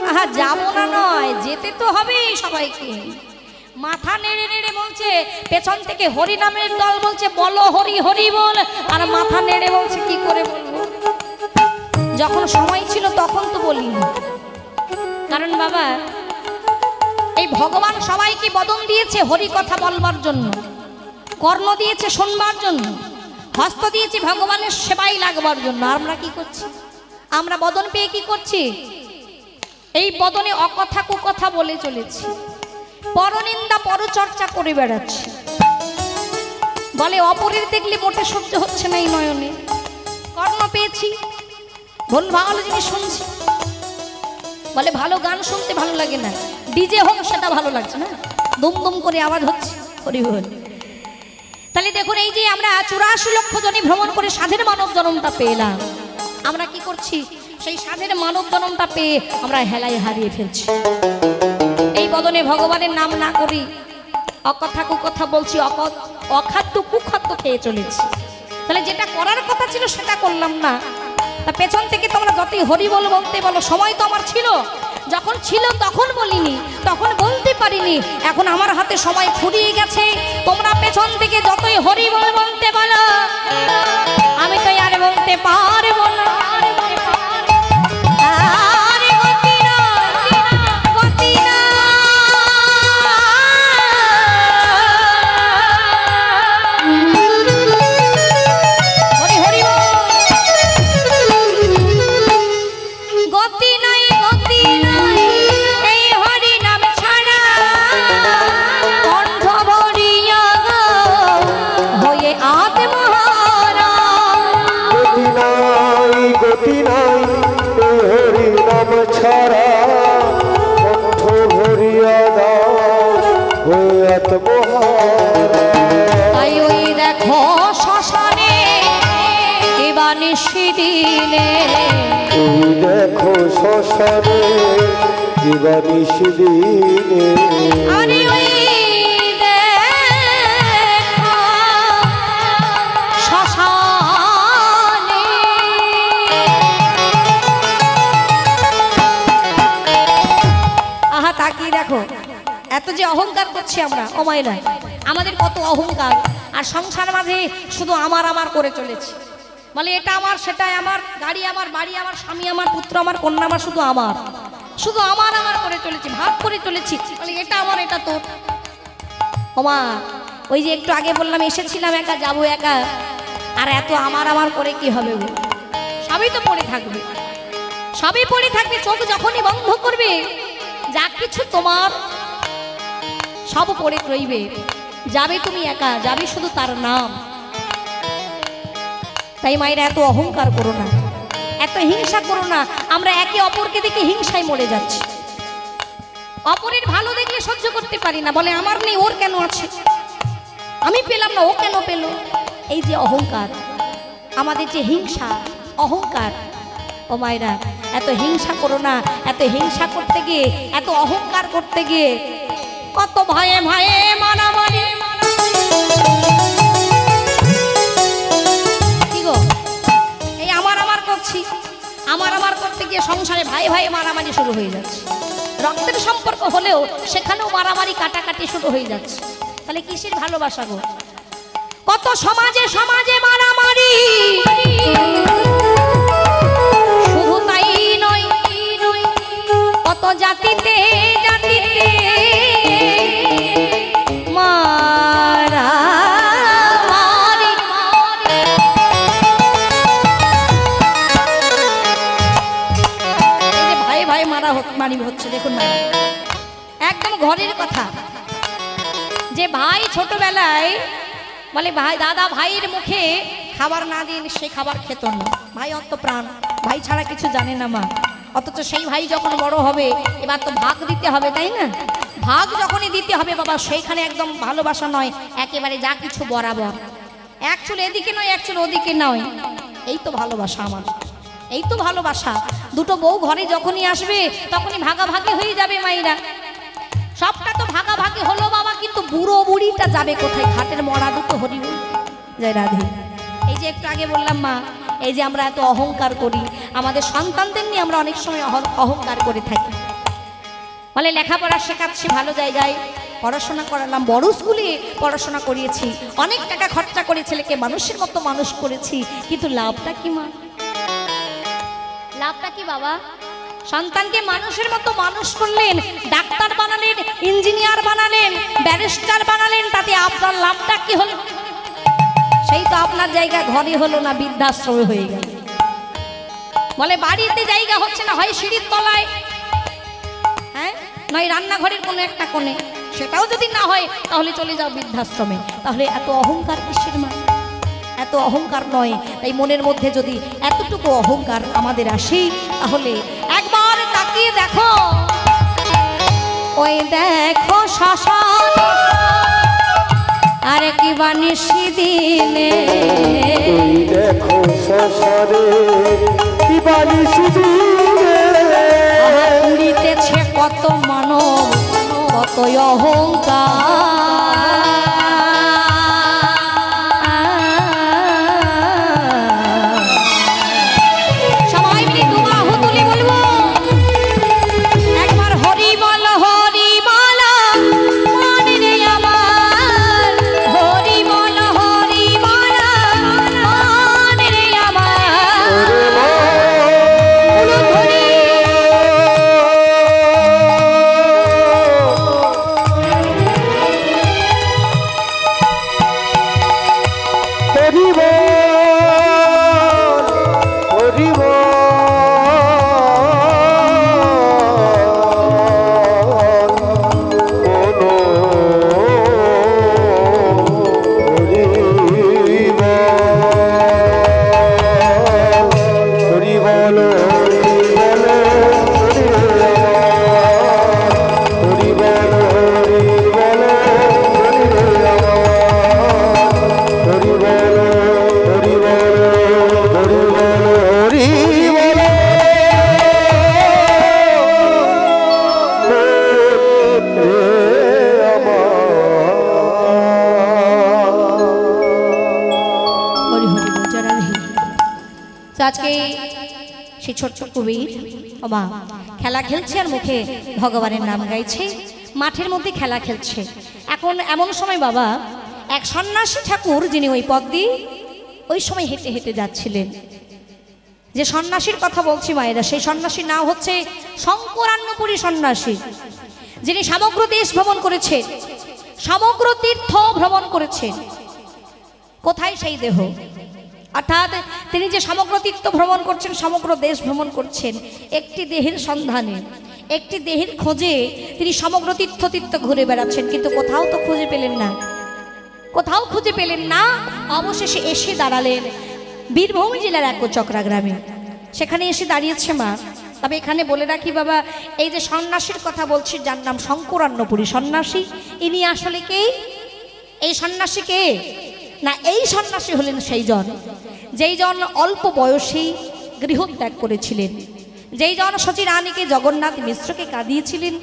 [SPEAKER 1] আহা, যাবো না নয়, যেতে তো হবেই সবাইকে। মাথা নেড়ে নেড়ে বলছে, পেছন থেকে হরিনামের দল বলছে বলো হরি হরি বল, আর মাথা নেড়ে বলছে কি করে বলবো? যখন সময় ছিল তখন তো বলিনি। কারণ বাবা, এই ভগবান সবাইকে বদন দিয়েছে হরি কথা বলবার জন্য, কর্ণ দিয়েছে শুনবার জন্য, হস্ত দিয়েছে ভগবানের সেবাই লাগবার জন্য। আর আমরা কি করছি? আমরা বদন পেয়ে কি করছি? এই বদনে অকথা কুকথা বলে চলেছি, পরনিন্দা পরচর্চা করে বেড়াচ্ছি। বলে অপরের দেখলে মোটে সহ্য হচ্ছে না এই নয়নে। কর্ণ পেয়েছি, ভুল ভালো জিনিস শুনছি। বলে ভালো গান শুনতে ভালো লাগে না, ডিজে হোক সেটা ভালো লাগছে না, দুম দুম করে আওয়াজ হচ্ছে। হরি হরি। তাহলে দেখুন, এই যে আমরা 84 লক্ষ জনে ভ্রমণ করে সাধের মানব জন্মটা পেলাম, আমরা কি করছি? সেই সাধের মানব জন্মটা পেয়ে আমরা হেলায় হারিয়ে ফেলছি। এই বদনে ভগবানের নাম না করি, অকথা কুকথা বলছি, অখাদ্য কুখাদ্য খেয়ে চলেছি। তাহলে যেটা করার কথা ছিল সেটা করলাম না। তা পেছন থেকে তোমরা যতই হরি বল বলতে বলো, সময় তো আমার ছিল, যখন ছিল তখন বলিনি, তখন বলতে পারিনি। এখন আমার হাতে সময় ফুরিয়ে গেছে, তোমরা পেছন থেকে যতই হরি বল বলতে বলো, আমি তো আর বলতে পারবো না। তাই ওই দেখো শ্মশানে এবার নিশিদিনে,
[SPEAKER 2] দেখো শ্মশানে এবার নিশিদিনে,
[SPEAKER 1] আরে ওই দেখো শ্মশানে। আহা, তাকিয়ে দেখো, এত যে অহংকার করছি আমরা, ও মায়েরা, আমাদের কত অহংকার। আর সংসার মাঝে শুধু আমার আমার করে চলেছি। বলে এটা আমার, সেটাই আমার, গাড়ি আমার, বাড়ি আমার, স্বামী আমার, পুত্র আমার, কন্যা আমার, শুধু আমার, শুধু আমার আমার করে চলেছি, ভাগ করে চলেছি। বলে এটা আমার, এটা তোর। ওমা, ওই যে একটু আগে বললাম এসেছিলাম একা, যাবো একা, আর এত আমার আমার করে কি হবে গো? সবই তো পড়ে থাকবে, সবই পড়ে থাকবে। চোখ যখনই বন্ধ করবে, যা কিছু তোমার সব পড়ে রইবে, যাবে তুমি একা, যাবে শুধু তার নাম। তাই মায়েরা, এত অহংকার করো না, এত হিংসা করো না। আমরা একে অপরকে দেখে হিংসায় মরে যাচ্ছি। অপরের ভালো দেখলে সহ্য করতে পারি না, বলে আমার নেই, ওর কেন আছে, আমি পেলাম না, ও কেন পেল। এই যে অহংকার, আমাদের যে হিংসা, অহংকার, ও মায়েরা, এত হিংসা করো না। এত হিংসা করতে গিয়ে, এত অহংকার করতে গিয়ে কত ভয়ে ভয়ে মারামারি। কি গো, এই আমার করছি, আমার করতে গিয়ে সংসারে ভাই ভাই মারামারি শুরু হয়ে যাচ্ছে। রক্তের সম্পর্ক হলেও সেখানেও মারামারি কাটাকাটি শুরু হয়ে যাচ্ছে। তাহলে কিসের ভালোবাসা গো? কত সমাজে সমাজে মারামারি। শুধু তাই নয়, কত জাতিতে জাতিতে মারামারি। এই যে ভাই ভাই মারি হচ্ছে, দেখুন না, একদম ঘরের কথা। যে ভাই ছোটবেলায় বলে ভাই দাদা ভাইয়ের মুখে খাবার না দিন সে খাবার খেত না। ভাই অত প্রাণ, ভাই ছাড়া কিছু জানে না মা। অথচ সেই ভাই যখন বড় হবে এবার তো ভাগ দিতে হবে, তাই না? ভাগ যখনই দিতে হবে বাবা, সেইখানে একদম ভালোবাসা নয়, একেবারে যা কিছু বরাবর, এক চুল এদিকে নয় এক চুল ওদিকে নয়। এই তো ভালোবাসা আমার, এই তো ভালোবাসা। দুটো বউ ঘরে যখনই আসবে তখনই ভাগাভাগি হয়ে যাবে মাইরা। সবটা তো ভাগাভাগি হলো বাবা, কিন্তু বুড়ো বুড়িটা যাবে কোথায়? ঘাটের মরা দুটো হরিব জয় রাধে। এই যে একটু আগে বললাম মা, এই যে আমরা এত অহংকার করি, আমাদের সন্তানদের নিয়ে আমরা অনেক সময় অহংকার করে থাকি। বলে লেখাপড়া শেখাচ্ছি ভালো জায়গায়, পড়াশোনা করালাম, বড় স্কুলে পড়াশোনা করিয়েছি, অনেক টাকা খরচা করে ছেলেকে মানুষের মতো মানুষ করেছি, কিন্তু লাভটা কি মা? লাভটা কি বাবা? সন্তানকে মানুষের মতো মানুষ করলেন, ডাক্তার বানালেন, ইঞ্জিনিয়ার বানালেন, ব্যারিস্টার বানালেন, তাতে আপনার লাভটা কি হলো? সেই তো আপনার জায়গা ঘরে হলো না, বৃদ্ধাশ্রমে হয়ে গেল। বলে বাড়িতে জায়গা হচ্ছে না, হয় সিঁড়ির তলায়, হ্যাঁ, নয় রান্নাঘরের কোনো একটা কোণে, সেটাও যদি না হয় তাহলে চলে যাও বৃদ্ধাশ্রমে। তাহলে এত অহংকার কিসের মা? এত অহংকার নয়। তাই মনের মধ্যে যদি এতটুকু অহংকার আমাদের আসে, তাহলে একবার তাকিয়ে দেখো, ওই দেখো শ্মশান আর কি বানিসি দিনে,
[SPEAKER 2] ওই দেখো শ্মশানে কি বানিসি দিনে,
[SPEAKER 1] উড়িতেছে কত মানব কত অহংকার। আজকে সেই ছোট্ট কবির মা খেলা খেলছে আর মুখে ভগবানের নাম গাইছে, মাঠের মধ্যে খেলা খেলছে। এখন এমন সময় বাবা এক সন্ন্যাসী ঠাকুর, যিনি ওই পথ দিয়ে ওই সময় হেঁটে হেঁটে যাচ্ছিলেন। যে সন্ন্যাসীর কথা বলছি মায়েরা, সেই সন্ন্যাসীর নাম হচ্ছে শঙ্করান্নপুরী সন্ন্যাসী, যিনি সমগ্র দেশ ভ্রমণ করেছে, সমগ্র তীর্থ ভ্রমণ করেছে। কোথায় সেই দেহ? অর্থাৎ তিনি যে সমগ্র তীর্থ ভ্রমণ করছেন, সমগ্র দেশ ভ্রমণ করছেন, একটি দেহের সন্ধানে, একটি দেহের খোঁজে তিনি সমগ্র তীর্থ ঘুরে বেড়াচ্ছেন, কিন্তু কোথাও তো খুঁজে পেলেন না, কোথাও খুঁজে পেলেন না। অবশেষে এসে দাঁড়ালেন বীরভূম জেলার একচক্রা গ্রামে। সেখানে এসে দাঁড়িয়েছে মা। তবে এখানে বলে রাখি বাবা, এই যে সন্ন্যাসীর কথা বলছি, যার নাম শঙ্করান্নপুরী সন্ন্যাসী, ইনি আসলে কে? এই সন্ন্যাসী কে? না, এই সন্ন্যাসী হলেন সেই জন যেই জন অল্প বয়সেই গৃহত্যাগ করেছিলেন, যেই জনসচী রানীকে জগন্নাথ মিশ্রকে কাঁদিয়েছিলেন,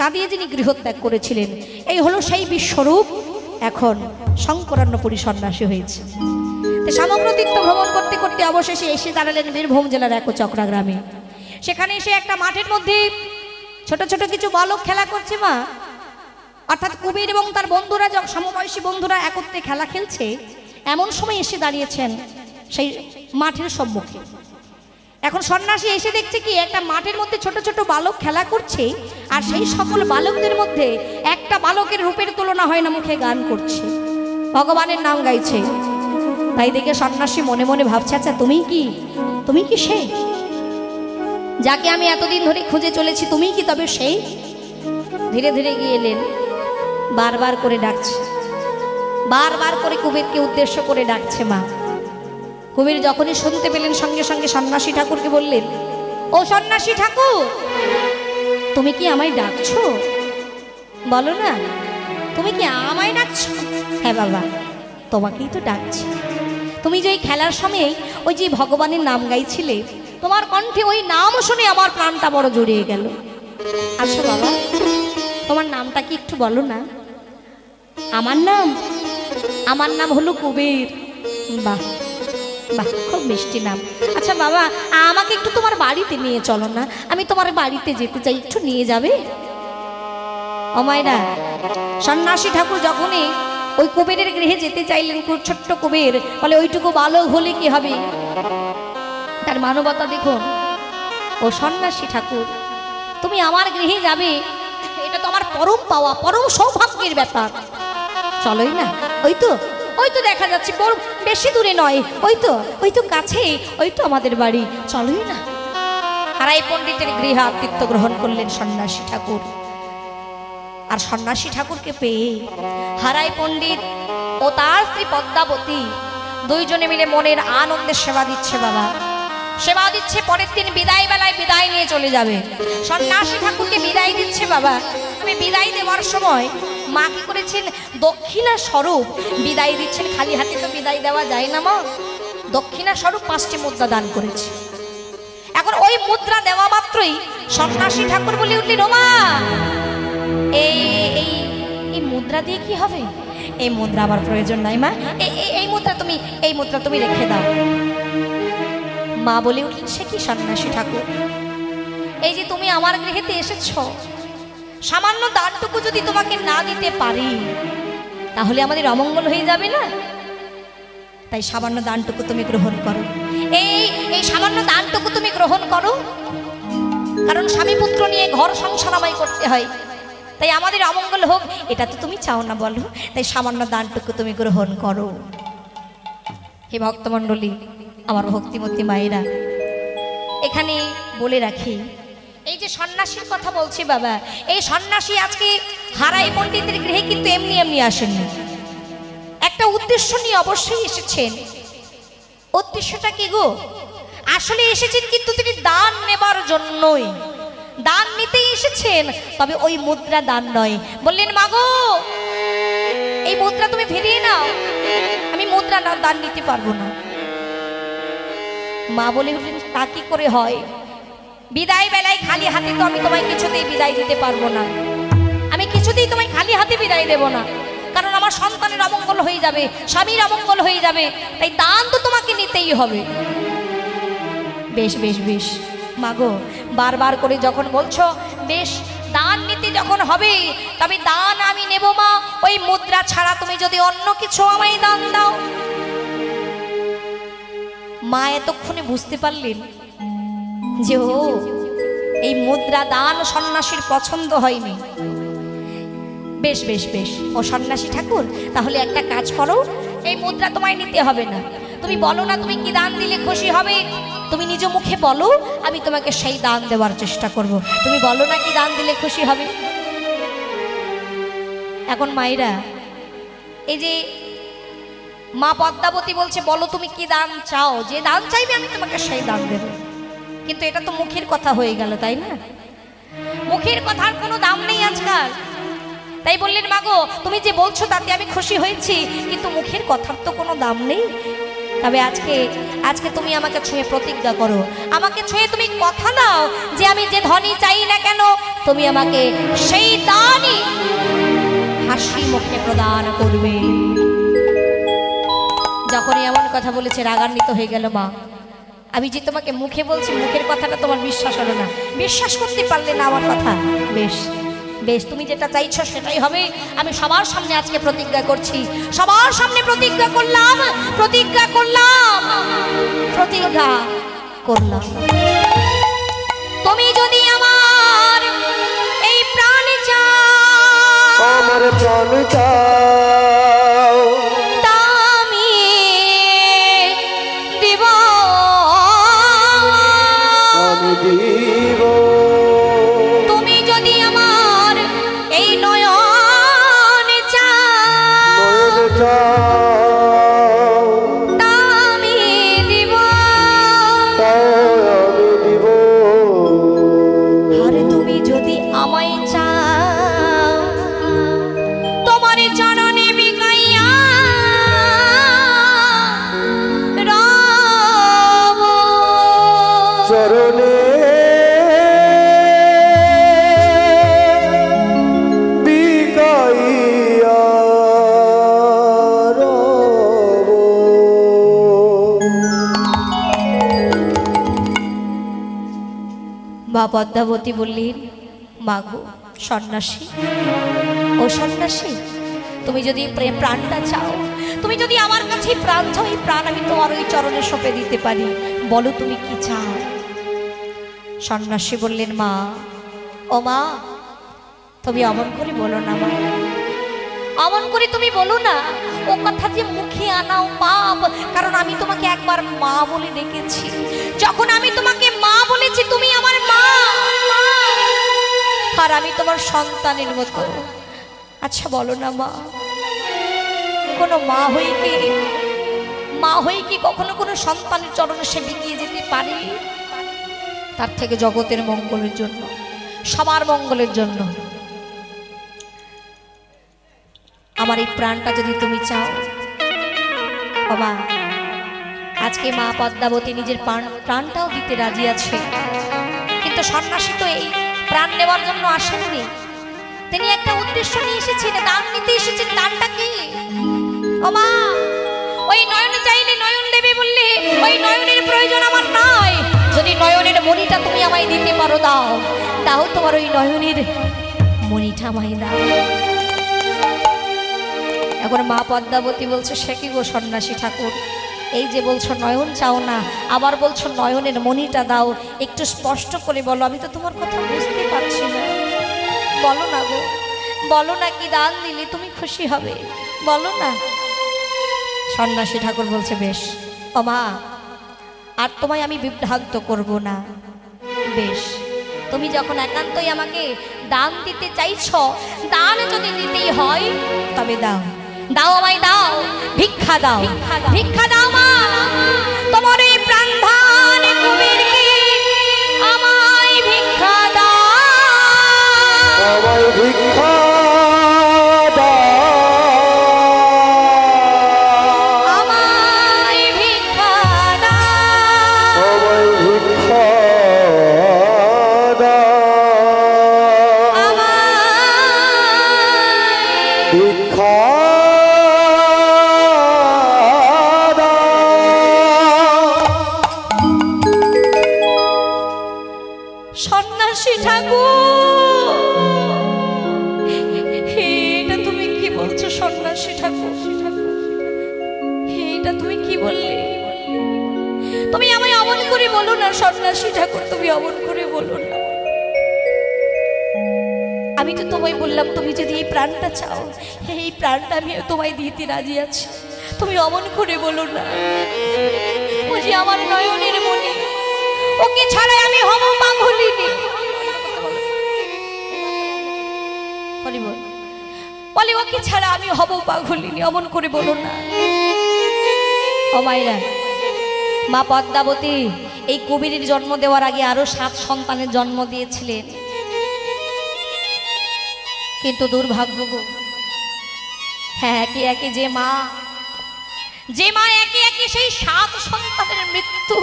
[SPEAKER 1] কাঁদিয়ে যিনি গৃহত্যাগ করেছিলেন, এই হলো সেই বিশ্বরূপ এখন শঙ্করান্নপুরী সন্ন্যাসী হয়েছে। তো সমগ্র তীর্থ ভ্রমণ করতে করতে অবশেষে এসে দাঁড়ালেন বীরভূম জেলার একচক্রা গ্রামে। সেখানে এসে একটা মাঠের মধ্যে ছোট ছোট কিছু বালক খেলা করছে মা, অর্থাৎ কুবের এবং তার বন্ধুরা, সমবয়সী বন্ধুরা একত্রে খেলা খেলছে। এমন সময় এসে দাঁড়িয়েছেন সেই মাঠের সম্মুখে। এখন সন্ন্যাসী এসে দেখছে কি একটা মাঠের মধ্যে ছোট ছোট বালক খেলা করছে, আর সেই সকল বালকদের মধ্যে একটা বালকের রূপের তুলনা হয় না, মুখে গান করছে, ভগবানের নাম গাইছে। তাই দেখে সন্ন্যাসী মনে মনে ভাবছে, আচ্ছা তুমি কি সে যাকে আমি এতদিন ধরে খুঁজে চলেছি? তুমি কি তবে সেই? ধীরে ধীরে গিয়ে এলেন, বারবার করে ডাকছে, বারবার করে কুবেরকে উদ্দেশ্য করে ডাকছে মা। কুবের যখনই শুনতে পেলেন সঙ্গে সঙ্গে সন্ন্যাসী ঠাকুরকে বললেন, ও সন্ন্যাসী ঠাকুর, তুমি কি আমায় ডাকছো? বলো না, তুমি কি আমায় ডাকছো? হ্যাঁ বাবা, তোমাকেই তো ডাকছি। তুমি যে ওই খেলার সময় ওই যে ভগবানের নাম গাইছিলে, তোমার কণ্ঠে ওই নাম শুনে আমার প্রাণটা বড় জড়িয়ে গেল। আচ্ছা বাবা, তোমার নামটা কি একটু বলো না? আমার নাম হলো কুবের। বাহ বাহ, খুব মিষ্টি নাম। আচ্ছা বাবা, আমাকে একটু তোমার বাড়িতে নিয়ে চলো না, আমি তোমার বাড়িতে যেতে চাই, একটু নিয়ে যাবে? ও মায়েরা, সন্ন্যাসী ঠাকুর যখনই ওই কুবেরের গৃহে যেতে চাইলেন, ছোট্ট কুবের বলে, ওইটুকু বালক হলে কি হবে? তার মানবতা দেখুন। ও সন্ন্যাসী ঠাকুর, তুমি আমার গৃহে যাবে, এটা তো আমার পরম পাওয়া, পরম সৌভাগ্যের ব্যাপার। চলোই না, ওই তো দেখা যাচ্ছে, বড় বেশি দূরে নয়, ওই তো কাছে, ওই তো আমাদের বাড়ি, চলোই না। হারাই পণ্ডিতের গৃহে আতিথ্য গ্রহণ করলেন সন্ন্যাসী ঠাকুর। আর সন্ন্যাসী ঠাকুরকে পেয়ে হারাই পণ্ডিত ও তার স্ত্রী পদ্মাবতী দুইজনে মিলে মনের আনন্দে সেবা দিচ্ছে বাবা, সেবা দিচ্ছে। পরের দিন বিদায় বেলায় বিদায় নিয়ে চলে যাবে। সন্ন্যাসী ঠাকুরকে বিদায় দিচ্ছে বাবা। আমি বিদায় দেওয়ার সময় মা কি করেছেন, দক্ষিণা স্বরূপ বিদায় দিচ্ছেন। খালি হাতে তো বিদায় দেওয়া যায় না মা, দক্ষিণা স্বরূপ 5টি মুদ্রা দান করেছে। এখন ওই মুদ্রা দেওয়া মাত্রই সন্ন্যাসী ঠাকুর বলে উঠলেন, ও মা, এই মুদ্রা দিয়ে কি হবে? এই মুদ্রা আমার প্রয়োজন নাই মা, এই মুদ্রা তুমি রেখে দাও। মা বলে উঠলেন, সে কি সন্ন্যাসী ঠাকুর, এই যে তুমি আমার গৃহেতে এসেছ, সামান্য দানটুকু যদি তোমাকে না দিতে পারি তাহলে আমাদের অমঙ্গল হয়ে যাবে না? তাই সামান্য দানটুকু তুমি গ্রহণ করো, এই সামান্য দানটুকু তুমি গ্রহণ করো, কারণ স্বামী পুত্র নিয়ে ঘর সংসার আমায় করতে হয়, তাই আমাদের অমঙ্গল হোক এটা তো তুমি চাও না বলো, তাই সামান্য দানটুকু তুমি গ্রহণ করো। হে ভক্তমণ্ডলী, আমার ভক্তিমতী মায়েরা, এখানে বলে রাখি, এই যে সন্ন্যাসীর কথা বলছি বাবা, এই সন্ন্যাসী আজকে হারাই পণ্ডিতের গৃহে কিন্তু এমনি এমনি আসেননি, একটা উদ্দেশ্য নিয়ে অবশ্যই এসেছেন। উদ্দেশ্যটা কি গো? আসলে এসেছেন কিন্তু তিনি দান নেবার জন্যই, দান নিতেই এসেছেন, তবে ওই মুদ্রা দান নয়। বললেন, মাগো এই মুদ্রা তুমি ফিরিয়ে নাও, আমি মুদ্রা না দান নিতে পারবো না। মা বলে উঠলেন, তা কি করে হয়? বিদায় বেলায় খালি হাতে তো আমি তোমায় কিছুতেই বিদায় দিতে পারবো না, আমি কিছুতেই তোমায় খালি হাতে বিদায় দেব না, কারণ আমার সন্তানের অমঙ্গল হয়ে যাবে, স্বামীর অমঙ্গল হয়ে যাবে, তাই দান তো তোমাকে নিতেই হবে। বেশ বেশ বেশ মাগো, বারবার করে যখন বলছো, বেশ দান নিতে যখন হবে তবে দান আমি নেব মা, ওই মুদ্রা ছাড়া তুমি যদি অন্য কিছু আমায় দান দাও। মা এতক্ষণে বুঝতে পারলেন যে ও এই মুদ্রা দান সন্ন্যাসীর পছন্দ হয়নি। বেশ বেশ বেশ, ও সন্ন্যাসী ঠাকুর, তাহলে একটা কাজ করো, এই মুদ্রা তোমায় নিতে হবে না, তুমি বলো না তুমি কি দান দিলে খুশি হবে, তুমি নিজ মুখে বলো, আমি তোমাকে সেই দান দেওয়ার চেষ্টা করব। তুমি বলো না কি দান দিলে খুশি হবে। এখন মায়েরা, এই যে মা পদ্মাবতী বলছে, বলো তুমি কি দান চাও, যে দান চাইবে আমি তোমাকে সেই দান দেব। কিন্তু এটা তো মুখের কথা হয়ে গেল, তাই না? মুখের কথার কোনো দাম নেই আজকাল। তাই বললেন, মাগো তুমি যে বলছো তাতে আমি খুশি হয়েছি, কিন্তু মুখের কথার তো কোনো দাম নেই। তবে আজকে আজকে তুমি আমাকে ছুঁয়ে প্রতিজ্ঞা করো, আমাকে ছুঁয়ে তুমি কথা দাও যে আমি যে ধনী চাই না কেন তুমি আমাকে সেই দানই হাসি মুখে প্রদান করবে। যখনই এমন কথা বলেছে রাগান্বিত হয়ে গেল মা। আমি যে তোমাকে মুখে বলছি, মুখের কথাটা তোমার বিশ্বাস হলো না, বিশ্বাস করতে পারলে না আমার কথা। বেশ বেশ, তুমি যেটা চাইছো সেটাই হবে। আমি সবার সামনে আজকে প্রতিজ্ঞা করছি, সবার সামনে প্রতিজ্ঞা করলাম, প্রতিজ্ঞা করলাম, প্রতিজ্ঞা করলাম। তুমি যদি আমার এই প্রাণ চাও,
[SPEAKER 2] আমার প্রাণ চাও,
[SPEAKER 1] তা আমি দিব,
[SPEAKER 2] আমি দিব।
[SPEAKER 1] তুমি যদি আমার এই নয়ন চাও,
[SPEAKER 2] নয়ন চাও,
[SPEAKER 1] তা আমি দিব,
[SPEAKER 2] তাও আমি দিব।
[SPEAKER 1] আরে তুমি যদি আমায় চাও, তোমার চরণে বিকাইয়া রব,
[SPEAKER 2] চরণে বিকাইয়া রব।
[SPEAKER 1] মা পদ্মাবতী বললেন, মাগো সন্ন্যাসী, ও সন্ন্যাসী, তুমি যদি প্রাণটা চাও, তুমি যদি আমার কাছে প্রাণ চাও, এই প্রাণ আমি তোমার ওই চরণে সঁপে দিতে পারি, বলো তুমি কি চাও। সন্ন্যাসী বললেন, মা, ও মা, তুমি অমন করে বলো না মা, অমন করে তুমি বলো না, ও কথা যে মুখে আনাও পাপ। কারণ আমি তোমাকে একবার মা বলে ডেকেছি, যখন আমি তোমাকে মা বলেছি তুমি আমার মা, আর আমি তোমার সন্তানের মতো। আচ্ছা বলো না মা, কোনো মা হয়ে কি কখনো কোনো সন্তানের চরণে সে বিকিয়ে যেতে পারে? তার থেকে জগতের মঙ্গলের জন্য, সবার মঙ্গলের জন্য আমার এই প্রাণটা যদি তুমি চাও, বাবা, আজকে মা পদ্মাবতী নিজের প্রাণটাও দিতে রাজি আছে। কিন্তু সন্ন্যাসী তো এই প্রাণ নেওয়ার জন্য আসেননি, তিনি একটা উদ্দেশ্য নিয়ে এসেছেন, দান নিতে এসেছেন। দানটা কি? ও মা, ওই নয়নে চাইলে নয়ন দেবে বললে ওই নয়নের প্রয়োজন আমার নাই। যদি নয়নের মণিটা তুমি আমায় দিতে পারো, দাও, তাও তোমার ওই নয়নের মণিটা আমায় দাও। এখন মা পদ্মাবতী বলছে, সে কি গো সন্ন্যাসী ঠাকুর, এই যে বলছো নয়ন চাও না, আবার বলছো নয়নের মণিটা দাও, একটু স্পষ্ট করে বলো, আমি তো তোমার কথা বুঝতে পারছি না। বলো না গো, বলো না কি দান দিলে তুমি খুশি হবে, বলো না। সন্ন্যাসী ঠাকুর বলছে, বেশ ও মা, আর তোমায় আমি বিভ্রান্ত করব না। বেশ, তুমি যখন একান্তই আমাকে দান দিতে চাইছ, দান যদি দিতেই হয় তবে দাও, দাও আমায় দাও, ভিক্ষা দাও, ভিক্ষা দাও মা, তোমার এই প্রাণধান কুমিরকে আমায় ভিক্ষা দাও,
[SPEAKER 2] আমায় ভিক্ষা দাও,
[SPEAKER 1] আমায় ভিক্ষা দাও,
[SPEAKER 2] আমায় ভিক্ষা দাও,
[SPEAKER 1] আমায়
[SPEAKER 2] ভিক্ষা দাও।
[SPEAKER 1] সন্ন্যাসী ঠাকুর, এটা তুমি কি বলছো সন্ন্যাসী ঠাকুর? এটা তুমি কি বললে? তুমি আমায় অমন করে বলো না সন্ন্যাসী ঠাকুর, তুমি অমন করে বলো না। আমি তো তোমায় বললাম, তুমি যদি এই প্রাণটা চাও, এই প্রাণটা আমি তোমায় দিতে রাজি আছি, তুমি অমন করে বলো না। ও যে আমার নয়নের মণি, ওকে ছাড়াই আমি হব পাগলিনী। বলে ওকে ছাড়া আমি হব পাগলিনী, অমন করে বলো না। ও মায়েরা, মা পদ্মাবতী এই কবিরের জন্ম দেওয়ার আগে আরো 7 সন্তানের জন্ম দিয়েছিলেন, কিন্তু দুর্ভাগ্য গো, হ্যাঁ, একে একে যে মা যে মা একে একে সেই 7 সন্তানের মৃত্যু,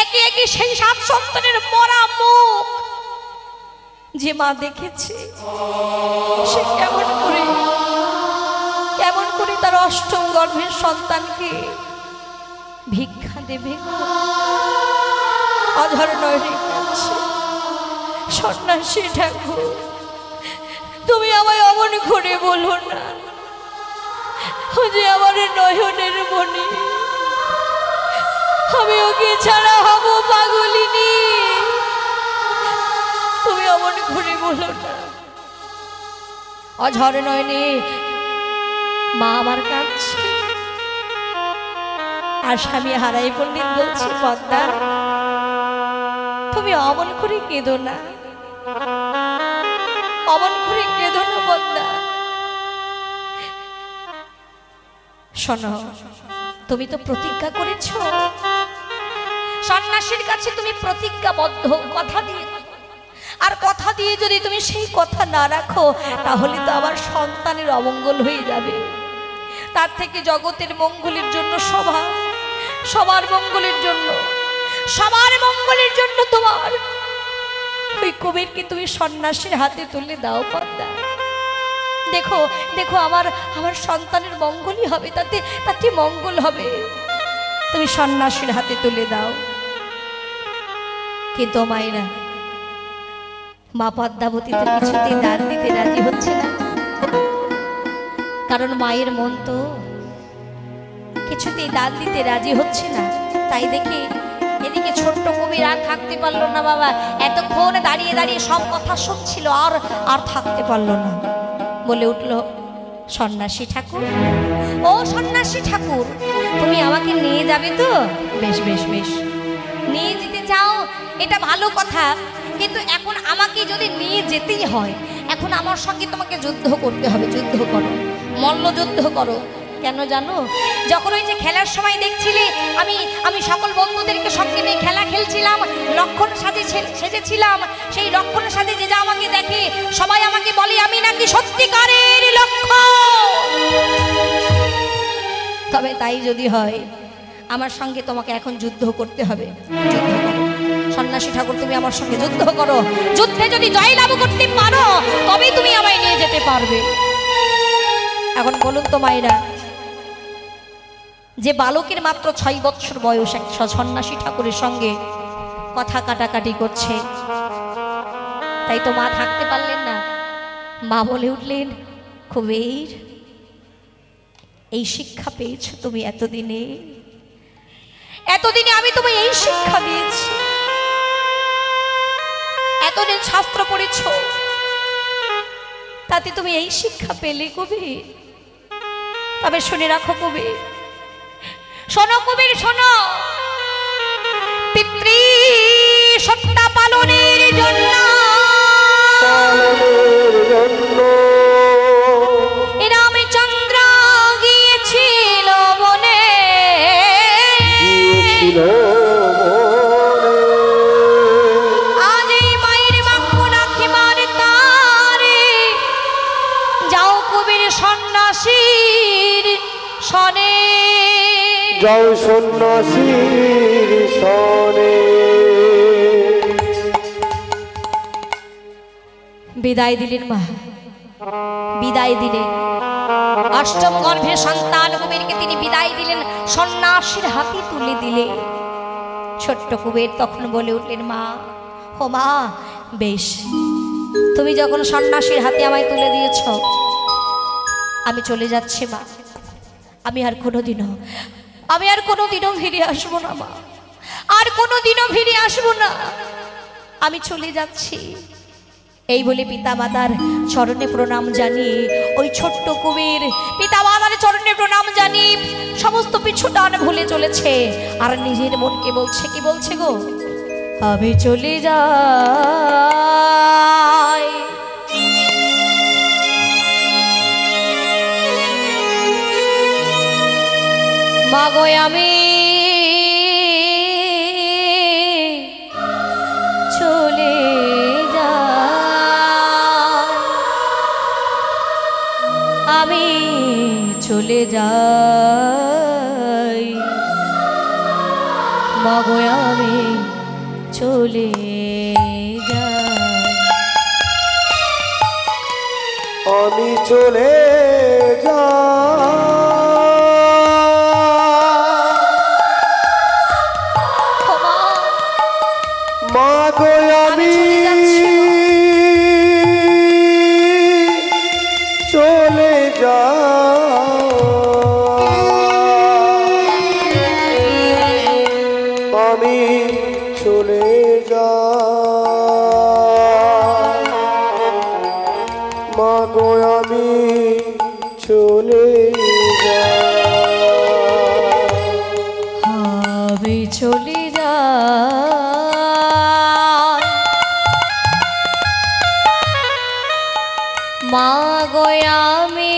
[SPEAKER 1] একে একে সেই 7 সন্তানের মরা মুখ যে মা দেখেছে, সে কেমন করে তার 8ম গর্ভের সন্তানকে ভিক্ষা দেবে? অধর নয়নে কাঁদছে। সন্ন্যাসী ঠাকুর, তুমি আমায় অমন করে বলো না, ও যে আমার নয়নের মণি, আমি ওকে ছাড়া হব পাগলিনী। তুমি অমন করে বলো না। অঝর নয়নে মা আমার কাঁদছে, আর স্বামী হারাই পণ্ডিত বলছে, পদ্মা তুমি অমন করে কেঁদো না, অমন করে কেঁদো না পদ্মা। শোনো, তুমি তো প্রতিজ্ঞা করেছ, সন্ন্যাসীর কাছে তুমি প্রতিজ্ঞাবদ্ধ, কথা দিয়ে, আর কথা দিয়ে যদি তুমি সেই কথা না রাখো, তাহলে তো আমার সন্তানের অমঙ্গল হয়ে যাবে। তার থেকে জগতের মঙ্গলের জন্য, সবার মঙ্গলের জন্য, সবার মঙ্গলের জন্য তোমার ওই কবিরকে তুমি সন্ন্যাসীর হাতে তুলে দাও পদ্মা। দেখো দেখো, আমার সন্তানের মঙ্গলই হবে, তাতে মঙ্গল হবে। তুমি সন্ন্যাসীর হাতে তুলে দাও। কিন্তু মায়েরা, মা পদ্মাবতী তো কিছুতেই দান দিতে রাজি হচ্ছে না, কারণ মায়ের মন তো কিছুতেই দান দিতে রাজি হচ্ছে না। তাই দেখি এদিকে ছোট্ট কবির আর থাকতে পারলো না বাবা, এতক্ষণ দাঁড়িয়ে দাঁড়িয়ে সব কথা শুনছিল, আর থাকতে পারলো না, বলে উঠল, সন্ন্যাসী ঠাকুর, ও সন্ন্যাসী ঠাকুর, তুমি আমাকে নিয়ে যাবে তো? বেশ বেশ বেশ, নিয়ে যেতে চাও, এটা ভালো কথা, কিন্তু এখন আমাকে যদি নিয়ে যেতেই হয়, এখন আমার সঙ্গে তোমাকে যুদ্ধ করতে হবে। যুদ্ধ করো, মল্লযুদ্ধ করো। কেন জানো? যখন ওই যে খেলার সময় দেখছিলে আমি সকল বন্ধুদেরকে সঙ্গে নিয়ে খেলা খেলছিলাম, লক্ষণ সেজেছিলাম, সেই লক্ষণ সাজে যে যা আমাকে দেখে সবাই আমাকে বলে আমি নাকি সত্যিকারের লক্ষণ। তবে তাই যদি হয়, আমার সঙ্গে তোমাকে এখন যুদ্ধ করতে হবে। যুদ্ধ করো সন্ন্যাসী ঠাকুর, তুমি আমার সঙ্গে যুদ্ধ করো। যুদ্ধে যদি জয়লাভ করতে পারো, তবেই তুমি আমায় নিয়ে যেতে পারবে। এখন বলুন তো মায়েরা, যে বালকের মাত্র 6 বৎসর বয়স, এক সন্ন্যাসী ঠাকুরের সঙ্গে কথা কাটাকাটি করছে, তাই তো মা থাকতে পারলেন না। মা বলে উঠলেন, কবির, এই শিক্ষা পেয়েছো তুমি এতদিনে আমি তোমায় এই শিক্ষা দিয়েছি, এতদিন শাস্ত্র পড়েছ, তাতে তুমি এই শিক্ষা পেলে কবির। তবে শুনে রাখো কবির, শোনো কবির, শোনো, পিতৃ সত্তা পালনের জন্য রামচন্দ্র গিয়েছিল বনে, আজ এই মায়ের বাক্য রাখিবার তারে, যাও কবির সন্ন্যাসীর সনে,
[SPEAKER 2] যাও সন্ন্যাসীর সনে।
[SPEAKER 1] বিদায় দিলেন মা, বিদায় দিলেন 8ম গর্ভের সন্তান কুবেরকে তিনি বিদায় দিলেন, সন্ন্যাসীর হাতে তুলে দিলে। ছোট্ট কুবের তখন বলে উঠলেন, মা, ও মা, বেশ, তুমি যখন সন্ন্যাসীর হাতে আমায় তুলে দিয়েছ, আমি চলে যাচ্ছি মা। আমি আর কোনোদিনও ফিরে আসবো না মা, আর কোনোদিনও ফিরে আসবো না, আমি চলে যাচ্ছি। এই বলে পিতামাতার চরণে প্রণাম জানিয়ে ওই ছোট্ট কুবের পিতামাতার চরণে প্রণাম জানিয়ে সমস্ত পিছু টান ভুলে চলেছে, আর নিজের মনকে বলছে, কি বলছে গো, আমি চলে যাই। মাগো আমি চলে যাই, আমি চলে যাই, মাগো আমি চলে যাই।
[SPEAKER 2] আমি চলে মাগো আমি চলে আমি চলে মাগো আমি চলে
[SPEAKER 1] আমি চলে যাই, মাগো আমি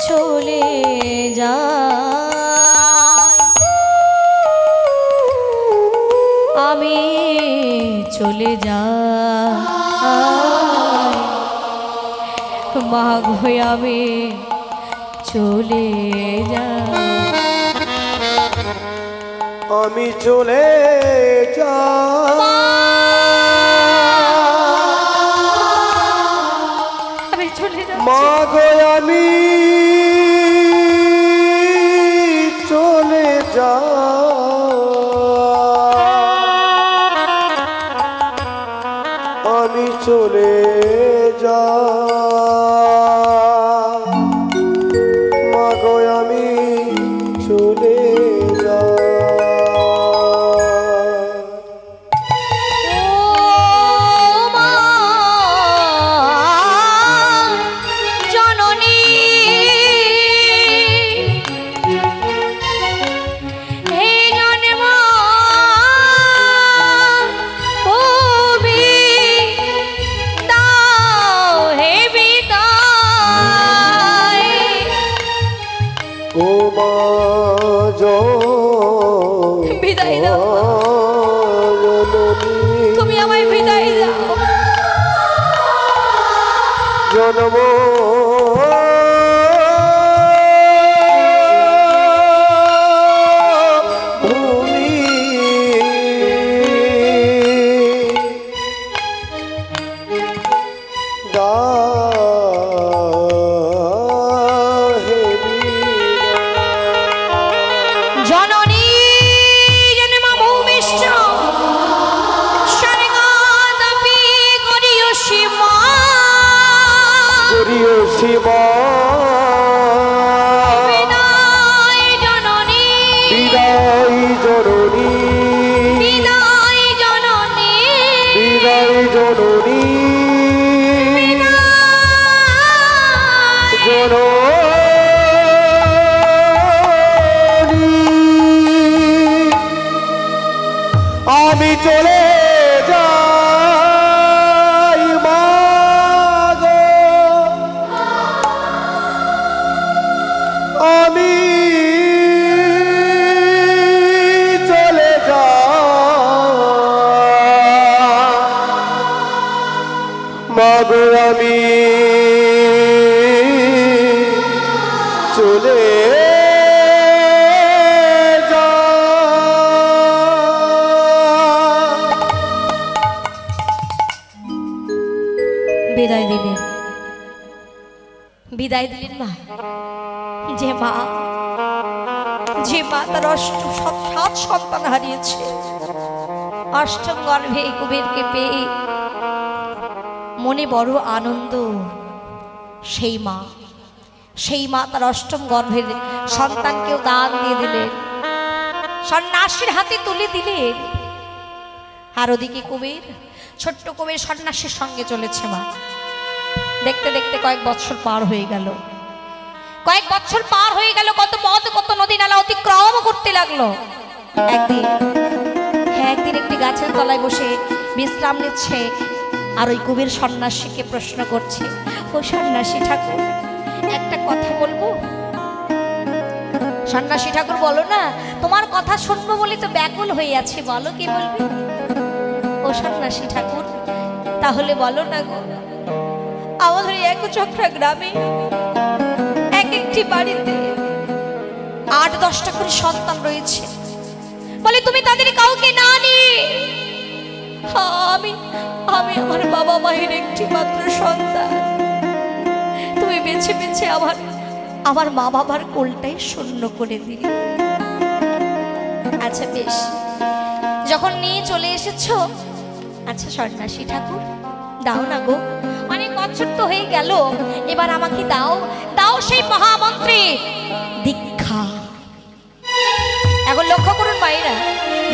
[SPEAKER 1] চলে যাই, আমি চলে যাই, মাগো আমি চলে যাই।
[SPEAKER 2] আমি চলে
[SPEAKER 1] আমি চলে যাই,
[SPEAKER 2] মাগো আমি চলে আমি চলে মাগো আমি চলে
[SPEAKER 1] বিদায় দাও, তুমি আমায় বিদায় দাও।
[SPEAKER 2] জনম ভূমি
[SPEAKER 1] জননী জন্মভূমিশ্চ স্বর্গাদপি গরীয়সী মা,
[SPEAKER 2] গরীয়সী মা,
[SPEAKER 1] বিদায় জননী,
[SPEAKER 2] বিদায় জননী,
[SPEAKER 1] বিদায় জননী,
[SPEAKER 2] বিদায় জননী, আমি চলে যাই মাগো আমি চলে যাই মাগো আমি চলে
[SPEAKER 1] বিদায় দিলেন, বিদায় দিলেন মা। যে মা তার সাত সন্তান হারিয়েছে, অষ্টম গর্ভে কুবেরকে পেয়ে মনে বড় আনন্দ। সেই মা তার অষ্টম গর্ভের সন্তানকেও দান দিয়ে দিলেন, সন্ন্যাসীর হাতে তুলে দিলেন। আর ওদিকে কুবের, ছোট্ট কুবের সন্ন্যাসীর সঙ্গে চলেছে মা। দেখতে দেখতে কয়েক বছর পার হয়ে গেল, কত পথ কত নদী নালা অতিক্রম করতে লাগলো। একদিন একটি গাছের তলায় বসে বিশ্রাম নিচ্ছে, আর ওই কুবের সন্ন্যাসীকে প্রশ্ন করছে, ও সন্ন্যাসী ঠাকুর একটা কথা বলবো? সন্ন্যাসী ঠাকুর বলো না, তোমার কথা শুনবো বলে তো ব্যাকুল হয়ে আছে, বলো কি বলবে? ও সন্ন্যাসী ঠাকুর তাহলে বলো না গো, আমাদের একচক্রা গ্রামে এক একটি বাড়িতে 8-10টা করে সন্তান রয়েছে। বলে তুমি তাদের কাউকে না নিয়ে আমি আমার বাবা মায়ের একটি মাত্র সন্তান, তুমি বেছে বেছে আমার মা বাবার কোলটাই শূন্য করে দিলে। আচ্ছা বেশ, যখন নিয়ে চলে এসেছো, আচ্ছা সন্ন্যাসী ঠাকুর দাও না গো, অনেক বছর তো হয়ে গেল, এবার আমাকে দাও দাও সেই মহামন্ত্রে দীক্ষা। এখন লক্ষ্য করুন মায়েরা,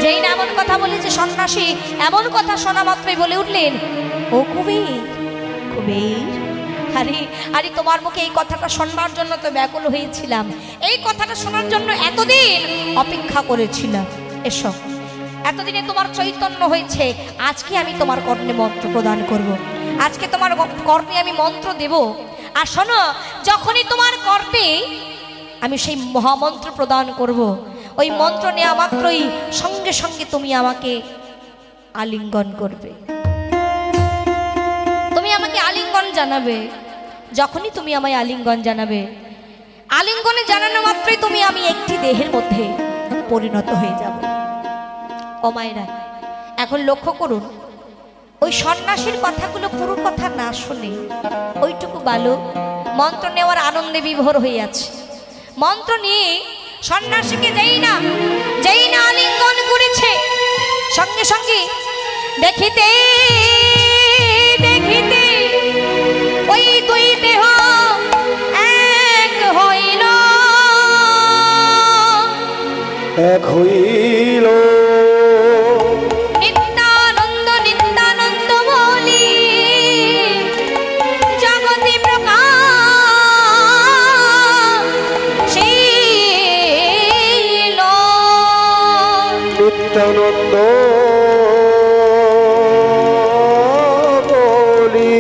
[SPEAKER 1] যেই না এমন কথা বলেছে সন্ন্যাসী, এমন কথা শোনা মাত্রই বলে উঠলেন, ও কুবের কুবের, আরে আরে তোমার মুখে এই কথাটা শোনবার জন্য তো ব্যাকুল হয়েছিলাম, এই কথাটা শোনার জন্য এতদিন অপেক্ষা করেছিলাম। এসো, এতদিনে তোমার চৈতন্য হয়েছে, আজকে আমি তোমার কর্ণে মন্ত্র প্রদান করব। আজকে তোমার কর্ণে আমি মন্ত্র দেব। আর শোনো, যখনই তোমার কর্ণে আমি সেই মহামন্ত্র প্রদান করব, ওই মন্ত্র নেওয়া মাত্রই সঙ্গে সঙ্গে তুমি আমাকে আলিঙ্গন করবে, তুমি আমাকে আলিঙ্গন জানাবে। যখনই তুমি আমায় আলিঙ্গন জানাবে, আলিঙ্গনে জানানো মাত্রই আমি একটি দেহের মধ্যে পরিণত হয়ে যাব। ও মায়েরা, এখন লক্ষ্য করুন, ওই সন্ন্যাসীর কথাগুলো পুরো কথা না শুনে ওইটুকু বালক মন্ত্র নেওয়ার আনন্দে বিভোর হয়ে আছে। মন্ত্র নিয়ে সন্ন্যাসীকে যেই না আলিঙ্গন করেছে, সঙ্গে সঙ্গে দেখিতে দেখিতে ওই দুই দেহ এক হইল,
[SPEAKER 2] এক হইল,
[SPEAKER 1] নিত্যানন্দ নিত্যানন্দ বলি জগতি প্রকাশিল,
[SPEAKER 2] নিত্যানন্দ বলি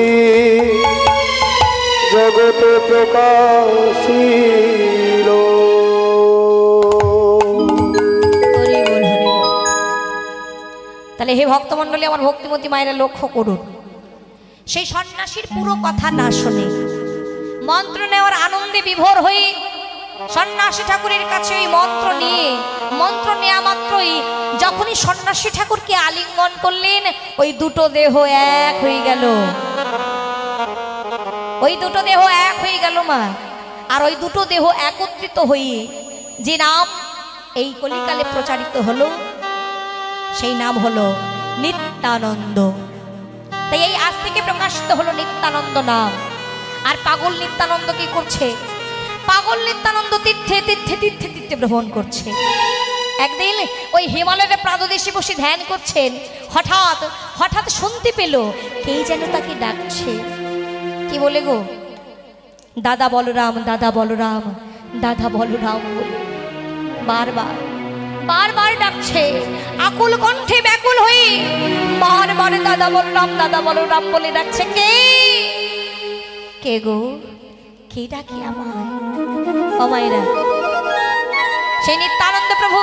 [SPEAKER 2] জগতে প্রকাশিল।
[SPEAKER 1] তাহলে হে ভক্তমণ্ডলী, আমার ভক্তিমতী মায়েরা লক্ষ্য করুন, সেই সন্ন্যাসীর পুরো কথা না শুনে মন্ত্র নেওয়ার আনন্দে বিভোর হয়ে সন্ন্যাসী ঠাকুরের কাছে ওই মন্ত্র নেওয়া মাত্রই যখনই সন্ন্যাসী ঠাকুরকে আলিঙ্গন করলেন, ওই দুটো দেহ এক হয়ে গেল, ওই দুটো দেহ এক হয়ে গেল মা। আর ওই দুটো দেহ একত্রিত হয়ে যে নাম এই কলিকালে প্রচারিত হলো, সেই নাম হলো নিত্যানন্দ। তাই এই আজ থেকে প্রকাশিত হলো নিত্যানন্দ নাম। আর পাগল নিত্যানন্দ কি করছে? পাগল নিত্যানন্দ তীর্থে তীর্থে তীর্থে তীর্থে ভ্রমণ করছে। একদিন ওই হিমালয়ের প্রাদদেশে বসে ধ্যান করছেন, হঠাৎ শুনতে পেল কে যেন তাকে ডাকছে। কি বলে গো? দাদা বলরাম, দাদা বলরাম, দাদা বলরাম বলে বারবার ডাকছে, আকুল কণ্ঠে ব্যাকুল হয়ে বারবার দাদা বলরাম বলে ডাকছে। কে গো? কে ডাকি আমায়? ও মায়েরা, সেই নিত্যানন্দ প্রভু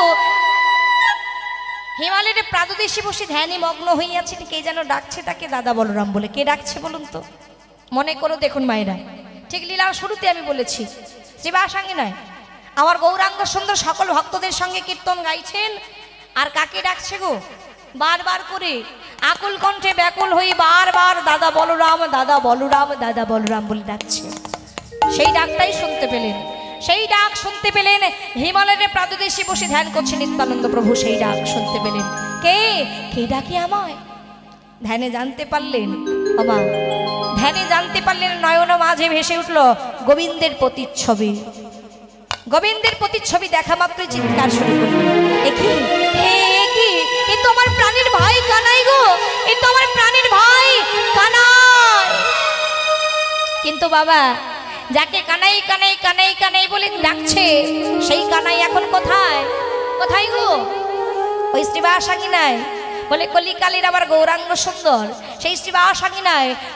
[SPEAKER 1] হিমালয়ের প্রাদদেশে বসে ধ্যানে মগ্ন হইয়াছেন, কে যেন ডাকছে তাকে দাদা বলরাম বলে। কে ডাকছে বলুন তো? মনে করো দেখুন মায়েরা, ঠিক লীলার শুরুতে আমি বলেছি, সেবার সঙ্গে নয়, আমার গৌরাঙ্গ সুন্দর সকল ভক্তদের সঙ্গে কীর্তন গাইছেন। আর কাকে ডাকছে গো? বারবার করে আকুল কণ্ঠে ব্যাকুল হয়ে বারবার দাদা বলরাম, দাদা বলরাম, দাদা বলরাম বলে ডাকছে। সেই ডাকটাই শুনতে পেলেন, সেই ডাক শুনতে পেলেন হিমালয়ের প্রাদদেশে বসে ধ্যান করছে নিত্যানন্দ প্রভু। সেই ডাক শুনতে পেলেন, কে ডাকি আমায়? ধ্যানে জানতে পারলেন, বাবা ধ্যানে জানতে পারলেন, নয়ন মাঝে ভেসে উঠল গোবিন্দের প্রতিচ্ছবি। গোবিন্দের প্রতিচ্ছবি দেখা মাত্রই চিৎকার শুরু করলেন, এ কি এ তো আমার প্রাণের ভাই কানাই গো, এ তো আমার প্রাণের ভাই কানাই। কিন্তু বাবা, যাকে কানাই কানাই কানাই কানাই বলে ডাকছে, সেই কানাই এখন কোথায় গো? ওই শ্রীবাসাঙ্গী নাই বলে কলিকালের আবার গৌরাঙ্গ সুন্দর, সেই শ্রীবাসাঙ্গী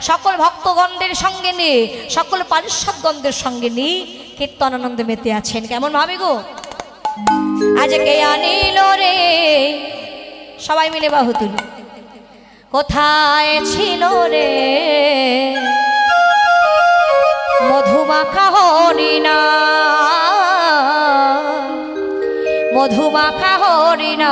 [SPEAKER 1] সকল ভক্তগণদের সঙ্গে নিয়ে, সকল পারিষদগণদের সঙ্গে নিয়ে কীর্তনানন্দে মেতে আছেন। কেমন ভাবে গো? আজকে আনিল রে, সবাই মিলে বাহু তুলি, কোথায় ছিল রে মধুমাখা হরিণা মধুমাখা হরিণা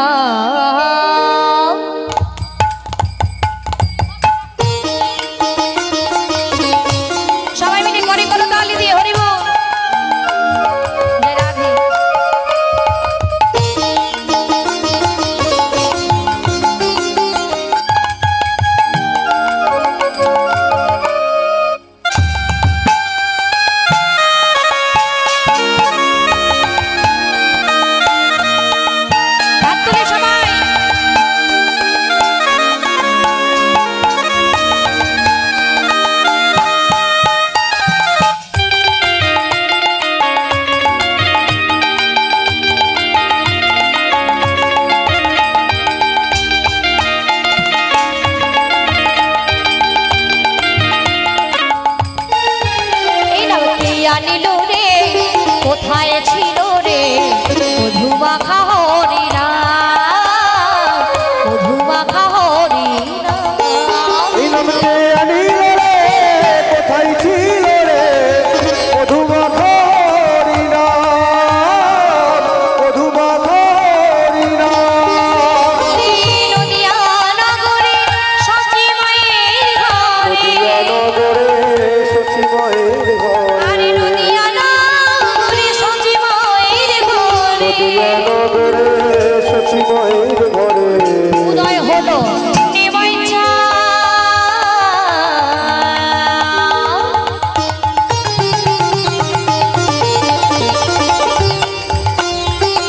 [SPEAKER 1] সবাই মিলে করে করো তালি দিয়ে হরিব জয় রাধে। হাত তুলে সবাই আনিল রে কোথায় ছিল রে মধুমাখা হরিণা মধুমাখা হরিণা
[SPEAKER 2] এই নামকে আনিল রে কোথায় ছিল রে মধুমাখা হরিণা মধুমাখা হরিণা
[SPEAKER 1] নদিয়া নগরে শচী মায়ের ঘরে
[SPEAKER 2] নগরে শচী মায়ের ঘরে
[SPEAKER 1] আরে নদিয়া নগরে শচী মায়ের ঘরে
[SPEAKER 2] নগরে শচী মায়ের ঘরে
[SPEAKER 1] উদয় হলো নিময়চা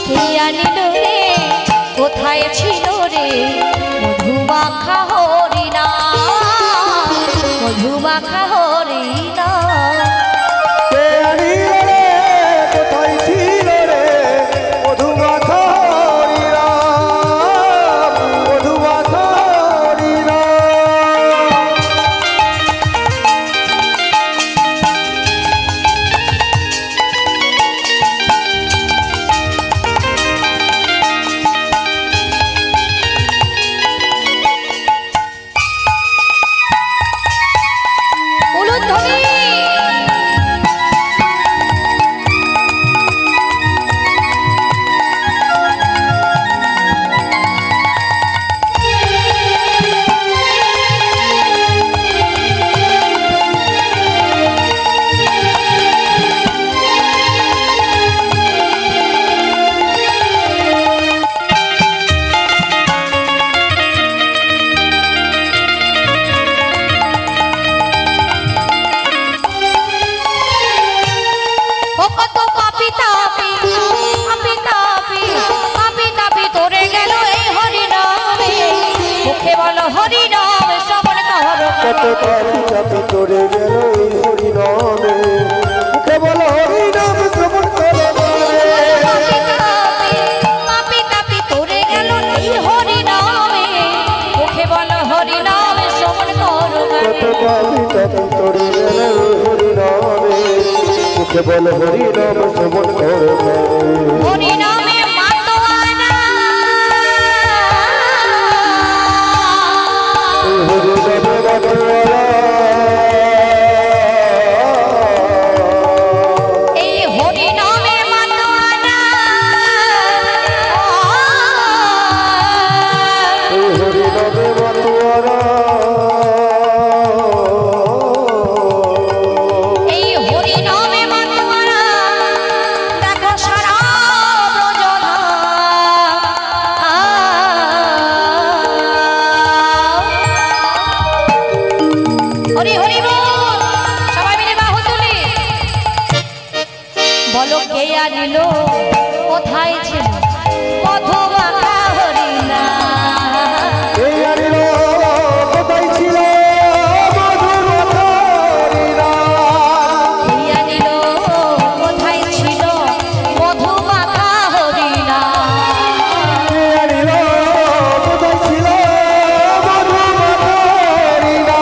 [SPEAKER 1] কে আনিল রে কোথায় ছিল রে মধুমাখা হরিণা মধুমাখা হরিণা
[SPEAKER 2] কে আনিল রে কোথায় ছিল রে মধুমাখা হরিণা মধুমাখা হরিণা
[SPEAKER 1] উলুধ্বনি ও কত পাপি তাপি পাপি তাপি পাপি তাপি তোরে গেল এই হরি নামে মুখে বলো হরি নাম শ্রবণ কর
[SPEAKER 2] কত পাপি চাপি তোরে গেল এই হরি নামে মুখে বল হরি নাম শ্রবণ করে
[SPEAKER 1] পাপি তাপি তোরে গেল এই হরি নামে মুখে বলো হরি নাম শ্রবণ কর
[SPEAKER 2] কত পাপি চাপি তোরে গেল এই হরি নামে মুখে বল হরি নাম শ্রবণ করে
[SPEAKER 1] হরি নামে মাতোয়ানা
[SPEAKER 2] হরি নামে বাটুয়ারা
[SPEAKER 1] এই হরি নামে মাতোয়ানা
[SPEAKER 2] হরি নামে বাটুয়ারা
[SPEAKER 1] এই হরি নামে মাতোয়ানা দেখো সারা ব্রজধাম হরি হরি বল সবাই মিলে বাহু তুলে বলো কে আনিল কোথায় ছিল মধুমাখা হরিণা
[SPEAKER 2] এই আনিল কোথায় ছিল মধুমাখা হরিণা
[SPEAKER 1] কে আনিল কোথায় ছিল মধুমাখা হরিণা
[SPEAKER 2] কে আনিল কোথায় ছিল মধুমাখা হরিণা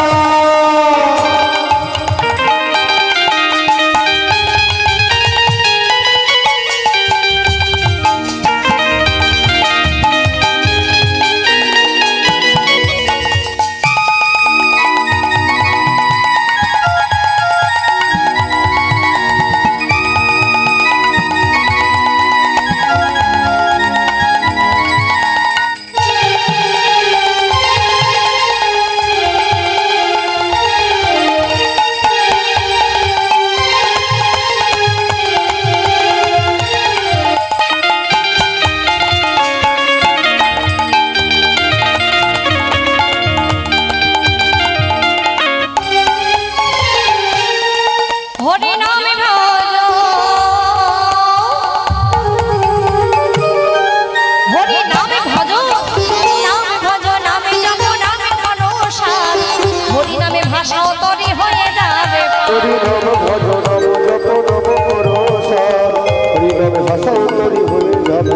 [SPEAKER 2] নাম ভজ নাম জপ নাম করো সব হরি নামে ভাষাও তরি হয়ে যাবে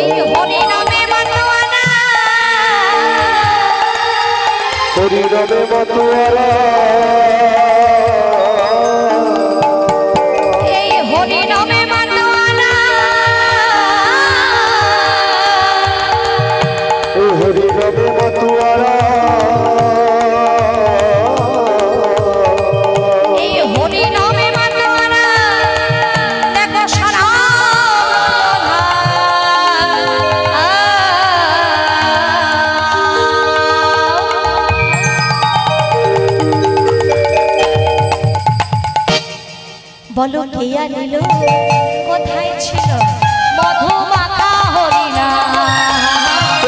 [SPEAKER 1] এই হরি নামে মাতোয়ারা
[SPEAKER 2] হরি নামে মাতোয়ারা
[SPEAKER 1] এই হরি নামে মাতোয়ারা
[SPEAKER 2] এই হরি নামে মাতোয়ারা
[SPEAKER 1] এই হরি নামে মাতোয়ারা দেখো সারা বলো কে আনিল কোথায় ছিল মধু মাখা হরিনা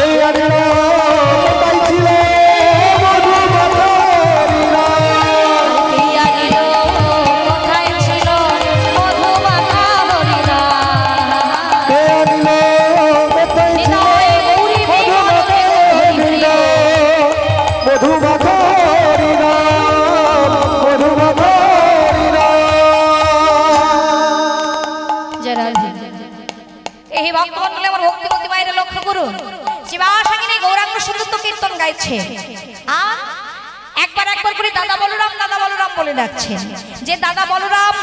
[SPEAKER 2] এই আনিল কোথায় ছিল মধু মাখা হরিনা
[SPEAKER 1] কে আনিল কোথায় ছিল মধু মাখা হরিনা
[SPEAKER 2] কে আনিল কোথায় ছিল মধু মাখা হরিনা মধু মাখা হরিনা
[SPEAKER 1] এই ভক্তমণ্ডলী আমার ভক্তিমতী মায়ের লক্ষ্য করুন শিবাসাঙ্গিনী গৌরাঙ্গ সুন্দর কীর্তন গাইছে আর একবার একবার করে দাদা বলরাম বলে ডাকছে যে দাদা বলরাম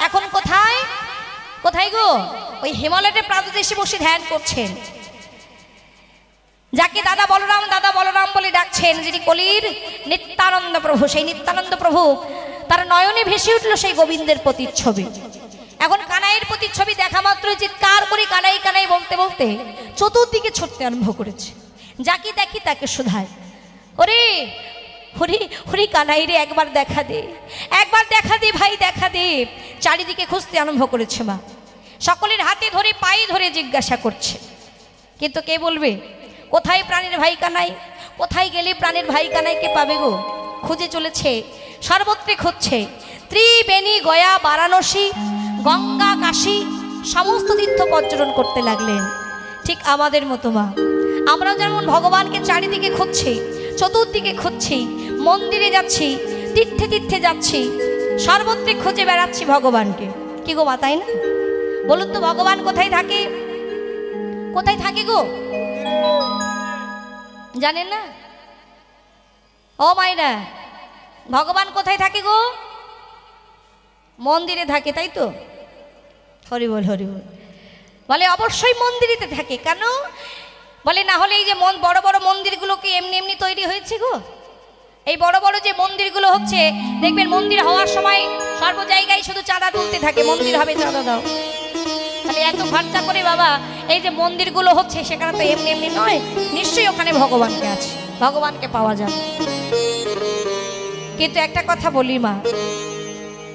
[SPEAKER 1] এখন কোথায় কোথায় গো ওই হিমালয়ের প্রান্তদেশে বসে ধ্যান করছেন যাকে দাদা বলরাম বলে ডাকছেন যিনি কলির নিত্যানন্দ প্রভু সেই নিত্যানন্দ প্রভু তার নয়নে ভেসে উঠল সেই গোবিন্দের প্রতিচ্ছবি এখন কানাইয়ের প্রতিচ্ছবি দেখা মাত্র চিৎকার করে কানাই কানাই বলতে বলতে চতুর্দিকে ছুটতে আরম্ভ করেছে যাকে দেখি তাকে শুধায় ওরে হরি হরি কানাই রে একবার দেখা দে ভাই দেখা দে চারিদিকে খুঁজতে আরম্ভ করেছে মা সকলের হাতে ধরে পায়ে ধরে জিজ্ঞাসা করছে কিন্তু কে বলবে কোথায় প্রাণের ভাই কানাই কোথায় গেলে প্রাণের ভাই কানাইকে পাবে গো খুঁজে চলেছে সর্বত্রে খুঁজছে ত্রিবেণী গয়া বারাণসী গঙ্গা কাশী সমস্ত তীর্থ পর্যটন করতে লাগলেন ঠিক আমাদের মতো মা আমরা যেমন ভগবানকে চারিদিকে খুঁজছি চতুর্দিকে খুঁজছি মন্দিরে যাচ্ছি তীর্থে যাচ্ছি সর্বত্রে খুঁজে বেড়াচ্ছি ভগবানকে কি গো মা তাই না বলুন তো ভগবান কোথায় থাকে গো জানেন না ও মাইরা ভগবান কোথায় থাকে গো মন্দিরে থাকে তাই তো হরি বল বলে অবশ্যই মন্দিরেতে থাকে কেন বলে না হলে এই যে বড় বড় মন্দিরগুলো কি এমনি তৈরি হয়েছে গো এই বড় বড় যে মন্দিরগুলো হচ্ছে দেখবেন মন্দির হওয়ার সময় সর্ব জায়গায় শুধু চাঁদা তুলতে থাকে মন্দির হবে চাঁদা দাও তাহলে এত খরচা করে বাবা এই যে মন্দিরগুলো হচ্ছে সেখানে তো এমনি নয় নিশ্চয়ই ওখানে ভগবানকে আছে ভগবানকে পাওয়া যাবে কিন্তু একটা কথা বলি মা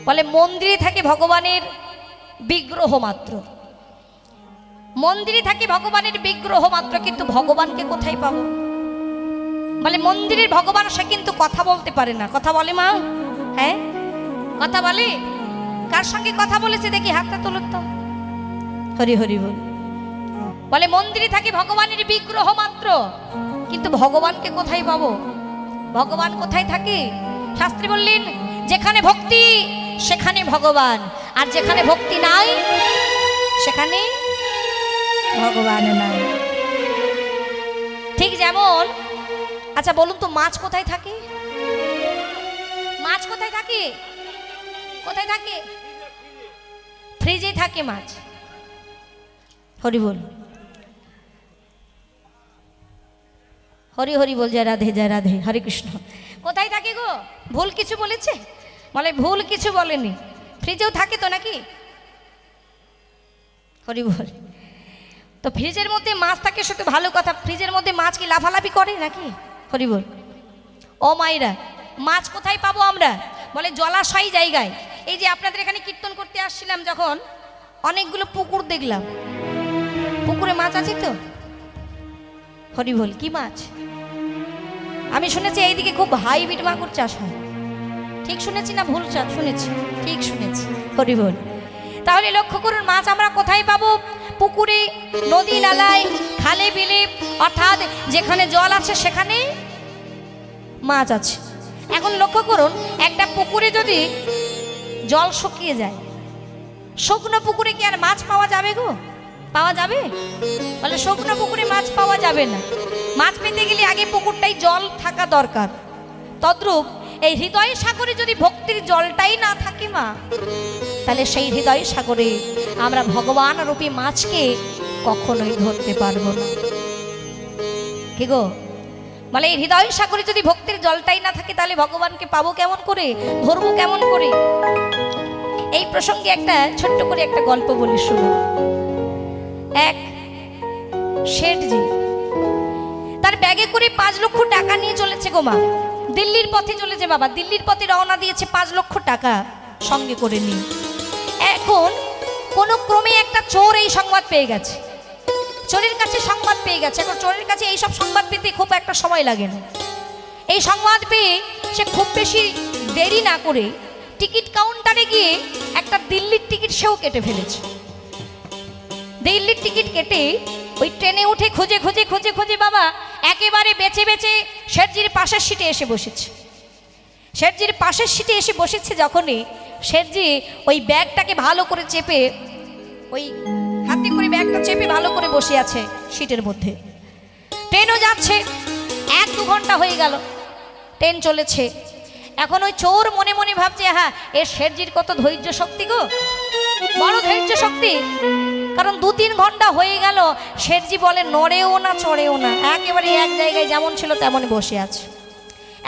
[SPEAKER 1] বলে মন্দিরে থাকে ভগবানের বিগ্রহ মাত্র মন্দিরে থাকে ভগবানের বিগ্রহ মাত্র কিন্তু ভগবানকে কোথায় পাবো বলে মন্দিরের ভগবান সে কিন্তু কথা বলতে পারে না কথা বলে মা হ্যাঁ কথা বলে কার সঙ্গে কথা বলেছে দেখি হাতটা তুলুন তো হরি বল বলে মন্দিরে থাকে ভগবানের বিগ্রহ মাত্র কিন্তু ভগবানকে কোথায় পাবো ভগবান কোথায় থাকে শাস্ত্রী বললেন যেখানে ভক্তি সেখানে ভগবান আর যেখানে ভক্তি নাই সেখানে ভগবান নাই ঠিক যেমন আচ্ছা বলুন তো মাছ কোথায় থাকে কোথায় থাকে ফ্রিজে থাকে মাছ হরি বল জয় রাধে হরে কৃষ্ণ কোথায় থাকে গো ভুল কিছু বলেছে বলে ভুল কিছু বলেনি ফ্রিজেও থাকে তো নাকি হরি বল তো ফ্রিজের মধ্যে মাছ থাকে শুধু ভালো কথা ফ্রিজের মধ্যে মাছ কি লাফালাফি করে নাকি হরি বল ও মাইরা মাছ কোথায় পাবো আমরা বলে জলাশয় জায়গায় এই যে আপনাদের এখানে কীর্তন করতে আসছিলাম যখন অনেকগুলো পুকুর দেখলাম পুকুরে মাছ আছে তো হরি বল কি মাছ আমি শুনেছি এইদিকে খুব হাইব্রিড মাগুর চাষ হয় ঠিক শুনেছি না ভুল শুনেছি ঠিক শুনেছি হরি বল তাহলে লক্ষ্য করুন মাছ আমরা কোথায় পাবো পুকুরে নদী নালায় খালে বিলে অর্থাৎ যেখানে জল আছে সেখানে মাছ আছে এখন লক্ষ্য করুন একটা পুকুরে যদি জল শুকিয়ে যায়। শুকনো পুকুরে কি আর মাছ পাওয়া যাবে গো? পাওয়া যাবে? বলে শুকনো পুকুরে মাছ পাওয়া যাবে না, মাছ পেতে গেলে আগে পুকুরটাই জল থাকা দরকার। তদ্রূপ এই হৃদয় সাগরে যদি ভক্তির জলটাই না থাকে মা, তাহলে সেই হৃদয় সাগরে আমরা ভগবান রূপী মাছকে কখনোই ধরতে পারবো না। কি গো? বলে এই হৃদয় সাগরে যদি ভক্তির জলটাই না থাকে, তাহলে ভগবানকে পাবো কেমন করে, ধরবো কেমন করে? এই প্রসঙ্গে একটা ছোট্ট করে একটা গল্প বলি শুনো। এক শেঠজি তার ব্যাগে করে 5 লক্ষ টাকা নিয়ে চলেছে গো মা, দিল্লির পথে চলেছে বাবা, দিল্লির পথে রওনা দিয়েছে 5 লক্ষ টাকা সঙ্গে করে নিয়ে। এখন কোনো ক্রমে একটা চোর এই সংবাদ পেয়ে গেছে, চোরের কাছে সংবাদ পেয়ে গেছে। এখন চোরের কাছে এই সব সংবাদ পেতে খুব একটা সময় লাগে না। এই সংবাদ পেয়ে সে খুব বেশি দেরি না করে টিকিট কাউন্টারে গিয়ে একটা দিল্লির টিকিট সেও কেটে ফেলেছে। দিল্লির টিকিট কেটে ওই ট্রেনে উঠে খুঁজে খুঁজে খুঁজে খুঁজে বাবা একেবারে বেছে বেছে শেঠজির পাশের সিটে এসে বসেছে। শেঠজির পাশের সিটে এসে বসেছে যখনই, শেঠজি ওই ব্যাগটাকে ভালো করে চেপে, ওই হাতে করে ব্যাগটা চেপে ভালো করে বসে আছে সিটের মধ্যে। ট্রেনও যাচ্ছে, 1-2 ঘন্টা হয়ে গেল, ট্রেন চলেছে। এখন ওই চোর মনে মনে ভাবছে, হ্যাঁ এর শেঠজির কত ধৈর্য শক্তি গো, বড় ধৈর্য শক্তি। কারণ 2-3 ঘন্টা হয়ে গেল, শেঠজি বলে নড়েও না চড়েও না, একেবারে এক জায়গায় যেমন ছিল তেমনই বসে আছে।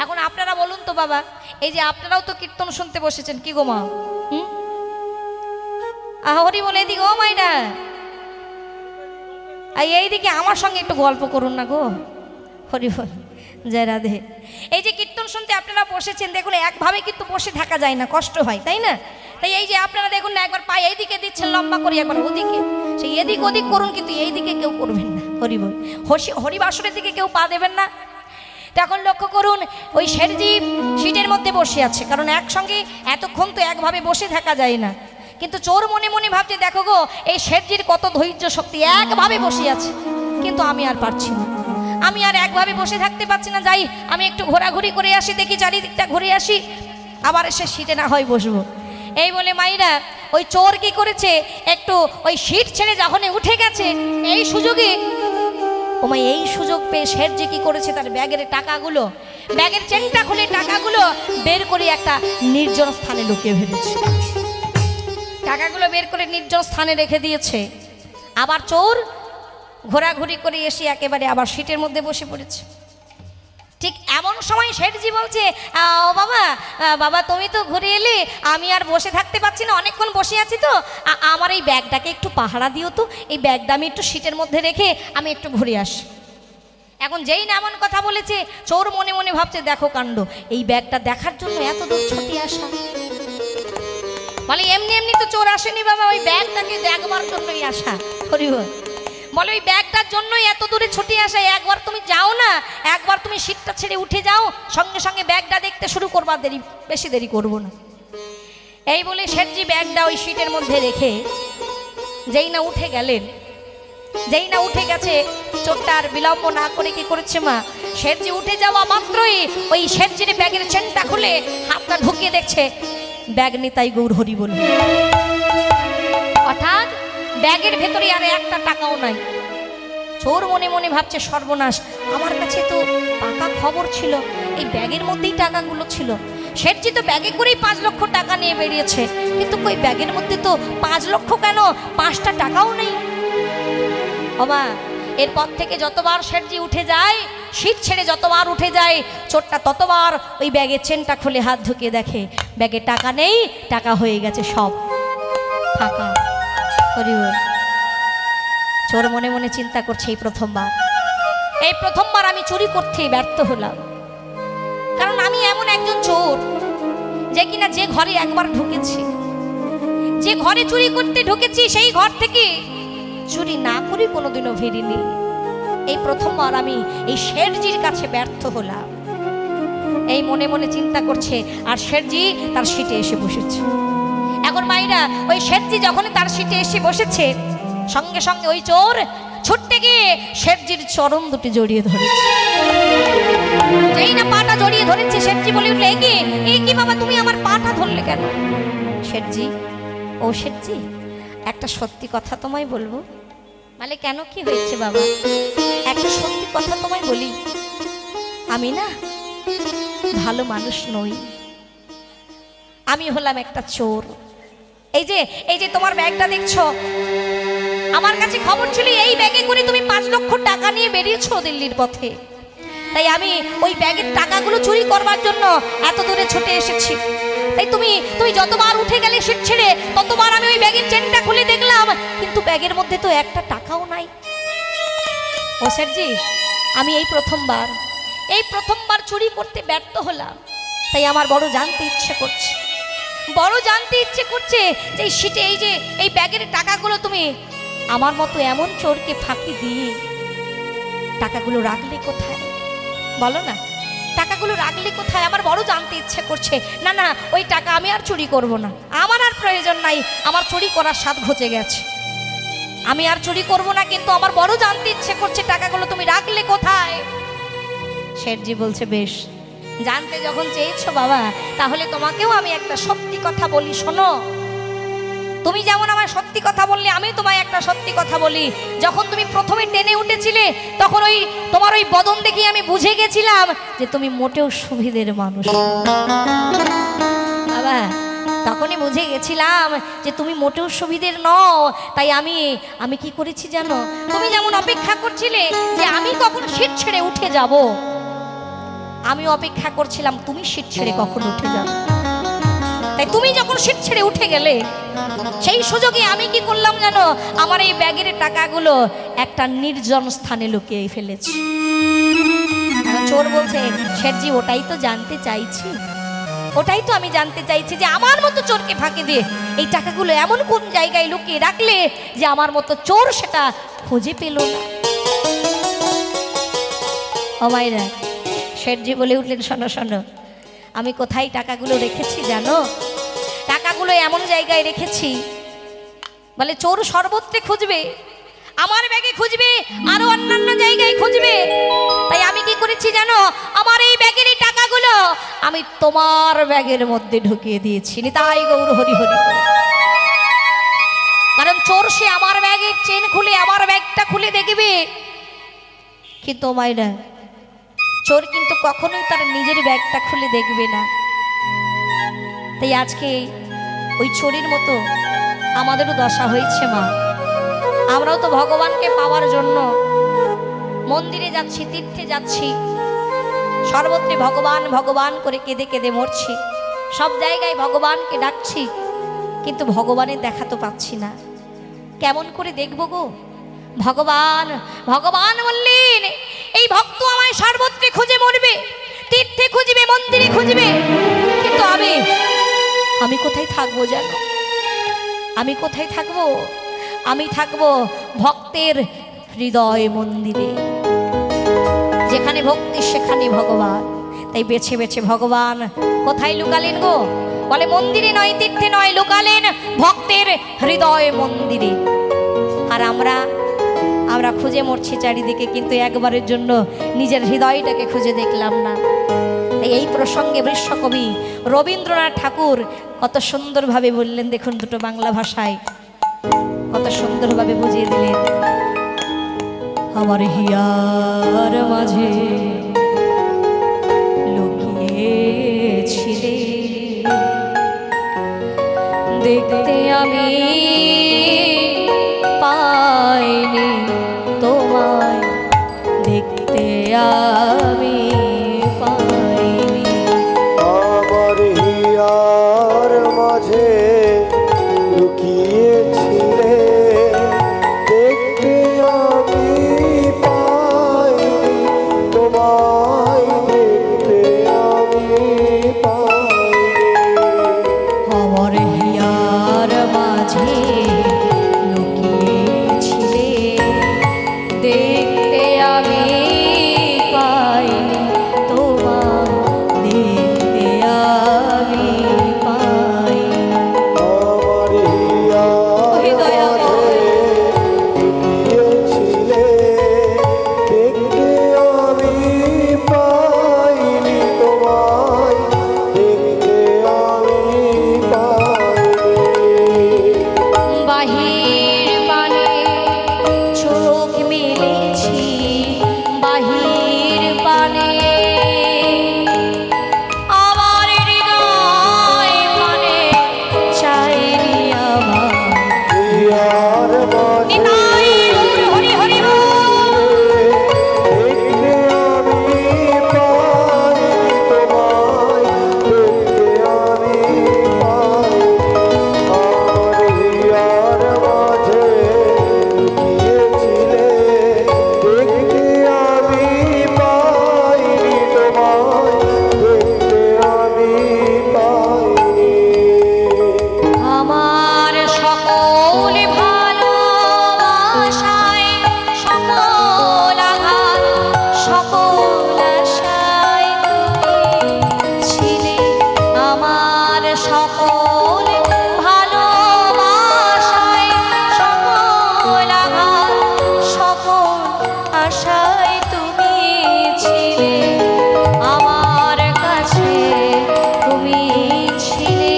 [SPEAKER 1] এখন আপনারা বলুন তো বাবা, এই যে আপনারাও তো কীর্তন শুনতে বসেছেন, কি গো মা? হরি বলে এদিকে ও মাইরা, এইদিকে আমার সঙ্গে একটু গল্প করুন না গো। হরি বল, জয় রাধে। এই যে কীর্তন শুনতে আপনারা বসেছেন, দেখুন একভাবে কিন্তু বসে থাকা যায় না, কষ্ট হয়, তাই না? তাই এই যে আপনারা দেখুন না, একবার পায়ে এইদিকে দিচ্ছেন লম্বা করে, একবার ওদিকে, সেই এদিক ওদিক করুন, কিন্তু এইদিকে কেউ করবেন না। হরি বল, হরিবাসরের দিকে কেউ পা দেবেন না। তখন লক্ষ্য করুন, ওই শেঠজি সিটের মধ্যে বসে আছে, কারণ একসঙ্গে এতক্ষণ তো একভাবে বসে থাকা যায় না। কিন্তু চোর মনে মনে ভাবছে, দেখো গো এই শেঠজির কত ধৈর্য শক্তি, একভাবে বসে আছে, কিন্তু আমি আর পারছি না, আমি আর একভাবে বসে থাকতে পারছি না, যাই আমি একটু ঘোরাঘুরি করে আসি, দেখি চারিদিকটা ঘুরে আসি, আবার এসে সিটে না হয় বসবো। এই বলে মাইরা ওই চোর কি করেছে, একটু ওই সিট ছেড়ে যখনই উঠে গেছে, এই সুযোগে এই সুযোগ পেয়ে শেঠজি কি করেছে, তার ব্যাগের টাকাগুলো, ব্যাগের চেনটা খুলে টাকাগুলো বের করে একটা নির্জন স্থানে লুকিয়ে ফেলেছে। টাকাগুলো বের করে নির্জন স্থানে রেখে দিয়েছে। আবার চোর ঘোরাঘুরি করে এসে একেবারে আবার সিটের মধ্যে বসে পড়েছে। ঠিক এমন সময় শেঠজি বলছে, ও বাবা, বাবা তুমি তো ঘুরে এলে, আমি আর বসে থাকতে পারছি না, অনেকক্ষণ বসে আছি তো, আমার এই ব্যাগটাকে একটু পাহারা দিও তো, এই ব্যাগটা আমি একটু সিটের মধ্যে রেখে আমি একটু ঘুরে আসি। এখন যেই না এমন কথা বলেছে, চোর মনে মনে ভাবছে, দেখো কাণ্ড, এই ব্যাগটা দেখার জন্য এত দূর ছুটে আসা। বলে এমনি এমনি তো চোর আসেনি বাবা, ওই ব্যাগটাকে দেখবার জন্যই আসা। হরিবল, বলে ওই ব্যাগটার জন্যই এত দূরে ছুটে আসা। একবার তুমি যাও না, একবার তুমি সিটটা ছেড়ে উঠে যাও, সঙ্গে সঙ্গে ব্যাগটা দেখতে শুরু করবা, বেশি দেরি করবো না। এই বলে শেঠজি ব্যাগটা ওই সিটের মধ্যে রেখে যেই না উঠে গেলেন, যেই না উঠে গেছে, চোরটা আর বিলম্ব না করে কি করেছে মা, শেঠজি উঠে যাওয়া মাত্রই ওই শেঠজির ব্যাগের চেনটা খুলে হাতটা ঢুকিয়ে দেখছে ব্যাগ নিতাই গৌর হরি বলে, অর্থাৎ ব্যাগের ভেতরে আর একটা টাকাও নাই। চোর মনে মনে ভাবছে, সর্বনাশ, আমার কাছে তো পাকা খবর ছিল এই ব্যাগের মধ্যেই টাকাগুলো ছিল। শেঠজি তো ব্যাগে করেই 5 লক্ষ টাকা নিয়ে বেরিয়েছে, কিন্তু ওই ব্যাগের মধ্যে তো 5 লক্ষ কেন, 5টা টাকাও নেই। বাবা, এরপর থেকে যতবার শেঠজি উঠে যায়, সিট ছেড়ে যতবার উঠে যায়, চোরটা ততবার ওই ব্যাগের চেনটা খুলে হাত ঢুকিয়ে দেখে ব্যাগে টাকা নেই, টাকা হয়ে গেছে সব ফাঁকা। হরিবল, চোর মনে মনে চিন্তা করছে, এই প্রথমবার আমি চুরি করতে ব্যর্থ হলাম, কারণ আমি এমন একজন চোর যে কিনা যে ঘরে একবার ঢুকেছি, যে ঘরে চুরি করতে ঢুকেছি, সেই ঘর থেকে চুরি না করে কোনোদিনও ফিরিনি। এই প্রথমবার আমি এই শেঠজির কাছে ব্যর্থ হলাম, এই মনে মনে চিন্তা করছে। আর শেঠজি তার সিটে এসে বসেছে। এখন মাইরা, ওই শেঠজি যখন তার সিটে এসে বসেছে, সঙ্গে সঙ্গে ওই চোর ছুটতে গিয়ে শেঠজির চরণ দুটি জড়িয়ে ধরেছে। যেই না পাটা জড়িয়ে ধরেছে, শেঠজি বলে উঠলে, এ কি বাবা, তুমি আমার পাটা ধরলে কেন? শেঠজি, ও শেঠজি, একটা সত্যি কথা তোমায় বলবো। মানে কেন, কি হয়েছে বাবা? একটা সত্যি কথা তোমায় বলি, আমি না ভালো মানুষ নই, আমি হলাম একটা চোর। এই যে তোমার ব্যাগটা দেখছো, আমার কাছে খবর ছিল এই ব্যাগে করে তুমি 5 লক্ষ টাকা নিয়ে বেরিয়েছো দিল্লির পথে। তাই আমি ওই ব্যাগের টাকাগুলো চুরি করবার জন্য এত দূরে ছুটে এসেছি। তাই তুমি যতবার উঠে গেলে সিট ছেড়ে, ততবার আমি ওই ব্যাগের চেনটা খুলে দেখলাম, কিন্তু ব্যাগের মধ্যে তো একটা টাকাও নাই। ও স্যারজি, আমি এই প্রথমবার চুরি করতে ব্যর্থ হলাম। তাই আমার বড় জানতে ইচ্ছে করছে যে সিটে এই ব্যাগের টাকাগুলো তুমি আমার মতো এমন চোরকে ফাঁকি দিয়ে টাকাগুলো রাখলে কোথায়? বলো না, টাকাগুলো রাখলে কোথায়? আমার বড় জানতে ইচ্ছে করছে। না, ওই টাকা আমি আর চুরি করব না, আমার আর প্রয়োজন নাই, আমার চুরি করার স্বাদ ঘুচে গেছে, আমি আর চুরি করব না। কিন্তু আমার বড় জানতে ইচ্ছে করছে টাকাগুলো তুমি রাখলে কোথায়? শেঠজি বলছে, বেশ, জানতে যখন চেয়েছো বাবা, তাহলে তোমাকেও আমি একটা সত্যি কথা বলি, শোনো। তুমি যেমন আমার সত্যি কথা বললে, আমি তোমায় একটা সত্যি কথা বলি। যখন তুমি প্রথমে ট্রেনে উঠেছিলে, তখন তোমার ওই বদন দেখে আমি বুঝে গেছিলাম যে তুমি মোটেও সুবিধের মানুষ বাবা। তখনই বুঝে গেছিলাম যে তুমি মোটেও সুবিধের নও। তাই আমি কি করেছি জানো? তুমি যেমন অপেক্ষা করছিলে যে আমি কখন সিট ছেড়ে উঠে যাব, আমি অপেক্ষা করছিলাম তুমি সিট ছেড়ে কখন উঠে যাবে। তাই তুমি যখন সিট ছেড়ে উঠে গেলে, সেই সুযোগে আমি কি করলাম জানো? আমার এই ব্যাগের টাকাগুলো একটা নির্জন স্থানে লুকিয়ে ফেলেছি। চোর বলছে, শেঠজি, ওটাই তো আমি জানতে চাইছি যে আমার মতো চোরকে ফাঁকি দিয়ে এই টাকাগুলো এমন কোন জায়গায় লুকিয়ে রাখলে যে আমার মতো চোর সেটা খুঁজে পেল না। ও মাইরা, শেঠজি বলে উঠলেন, শোনো, আমি কোথায় টাকাগুলো রেখেছি জানো? টাকাগুলো এমন জায়গায় রেখেছি, বলে চোর সর্বত্রে খুঁজবে, আমার ব্যাগে খুঁজবে, আরো অন্যান্য জায়গায় খুঁজবে। তাই আমি কি করেছি জানো? আমার এই ব্যাগের এই টাকাগুলো আমি তোমার ব্যাগের মধ্যে ঢুকিয়ে দিয়েছি। নিতাই গৌর হরি হরি। কারণ চোর সে আমার ব্যাগের চেন খুলে আমার ব্যাগটা খুলে দেখবে, কিন্তু মাইরা, চোর কিন্তু কখনোই তার নিজের ব্যাগটা খুলে দেখবে না। তাই আজকে ওই চোরের মতো আমাদেরও দশা হয়েছে মা। আমরাও তো ভগবানকে পাওয়ার জন্য মন্দিরে যাচ্ছি, তীর্থে যাচ্ছি, সর্বত্রে ভগবান ভগবান করে কেঁদে কেঁদে মরছি, সব জায়গায় ভগবানকে ডাকছি, কিন্তু ভগবানের দেখা তো পাচ্ছি না। কেমন করে দেখবো গো? ভগবান বললেন, এই ভক্ত আমায় সর্বত্রে খুঁজে মরবে, তীর্থে খুঁজবে, মন্দিরে খুঁজবে, কিন্তু আমি কোথায় থাকবো জানো? আমি কোথায় থাকবো? আমি থাকবো ভক্তের হৃদয় মন্দিরে। যেখানে ভক্তি সেখানে ভগবান। তাই বেছে বেছে ভগবান কোথায় লুকালেন গো? বলে মন্দিরে নয়, তীর্থে নয়, লুকালেন ভক্তের হৃদয় মন্দিরে। আর আমরা খুঁজে মরছি চারিদিকে, কিন্তু একবারের জন্য নিজের হৃদয়টাকে খুঁজে দেখলাম না। তাই এই প্রসঙ্গে বিশ্বকবি রবীন্দ্রনাথ ঠাকুর কত সুন্দরভাবে বললেন, দেখুন, দুটো বাংলা ভাষায় কত সুন্দরভাবে বুঝিয়ে দিলেন। আমার হিয়ার মাঝে লুকিয়েছিলে, দেখতে আমি পাইনি তোমায়, দেখতে আমি পাইনি।
[SPEAKER 2] আমার হিয়ার মাঝে লুকিয়েছিলে, দেখতে আমি পাইনি তোমায়, দেখতে আমি পাইনি।
[SPEAKER 1] আমার হিয়ার মাঝে নিতাই গৌর হরি হরি বল।
[SPEAKER 2] দেখতে আমি পাইনি তোমায়, দেখতে আমি পাইনি। আমার হিয়ার মাঝে লুকিয়েছিলে, দেখতে আমি পাইনি তোমায়, দেখতে আমি পাইনি।
[SPEAKER 1] আমার সকল ভালোবাসায় সকল আঘাত সকল আশায় তুমি ছিলে। আমার সকল ভালোবাসায় সকল আঘাত সকল আশায় তুমি ছিলে। আমার কাছে তুমি ছিলে।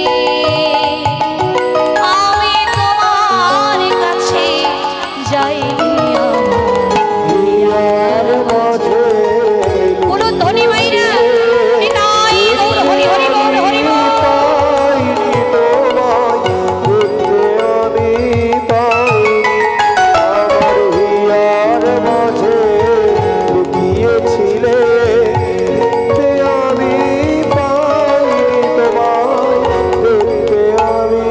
[SPEAKER 1] আমি তোমার কাছে যাইনি
[SPEAKER 2] হিয়ার মাঝে
[SPEAKER 1] বলুন ধনী ভাইরা নিতাই গৌর হরি হরি বল হরি বল।
[SPEAKER 2] পাইনি তোমায়, দেখতে আমি পাইনি। আমার হিয়ার মাঝে লুকিয়েছিলে, দেখতে আমি পাইনি তোমায়, দেখতে আমি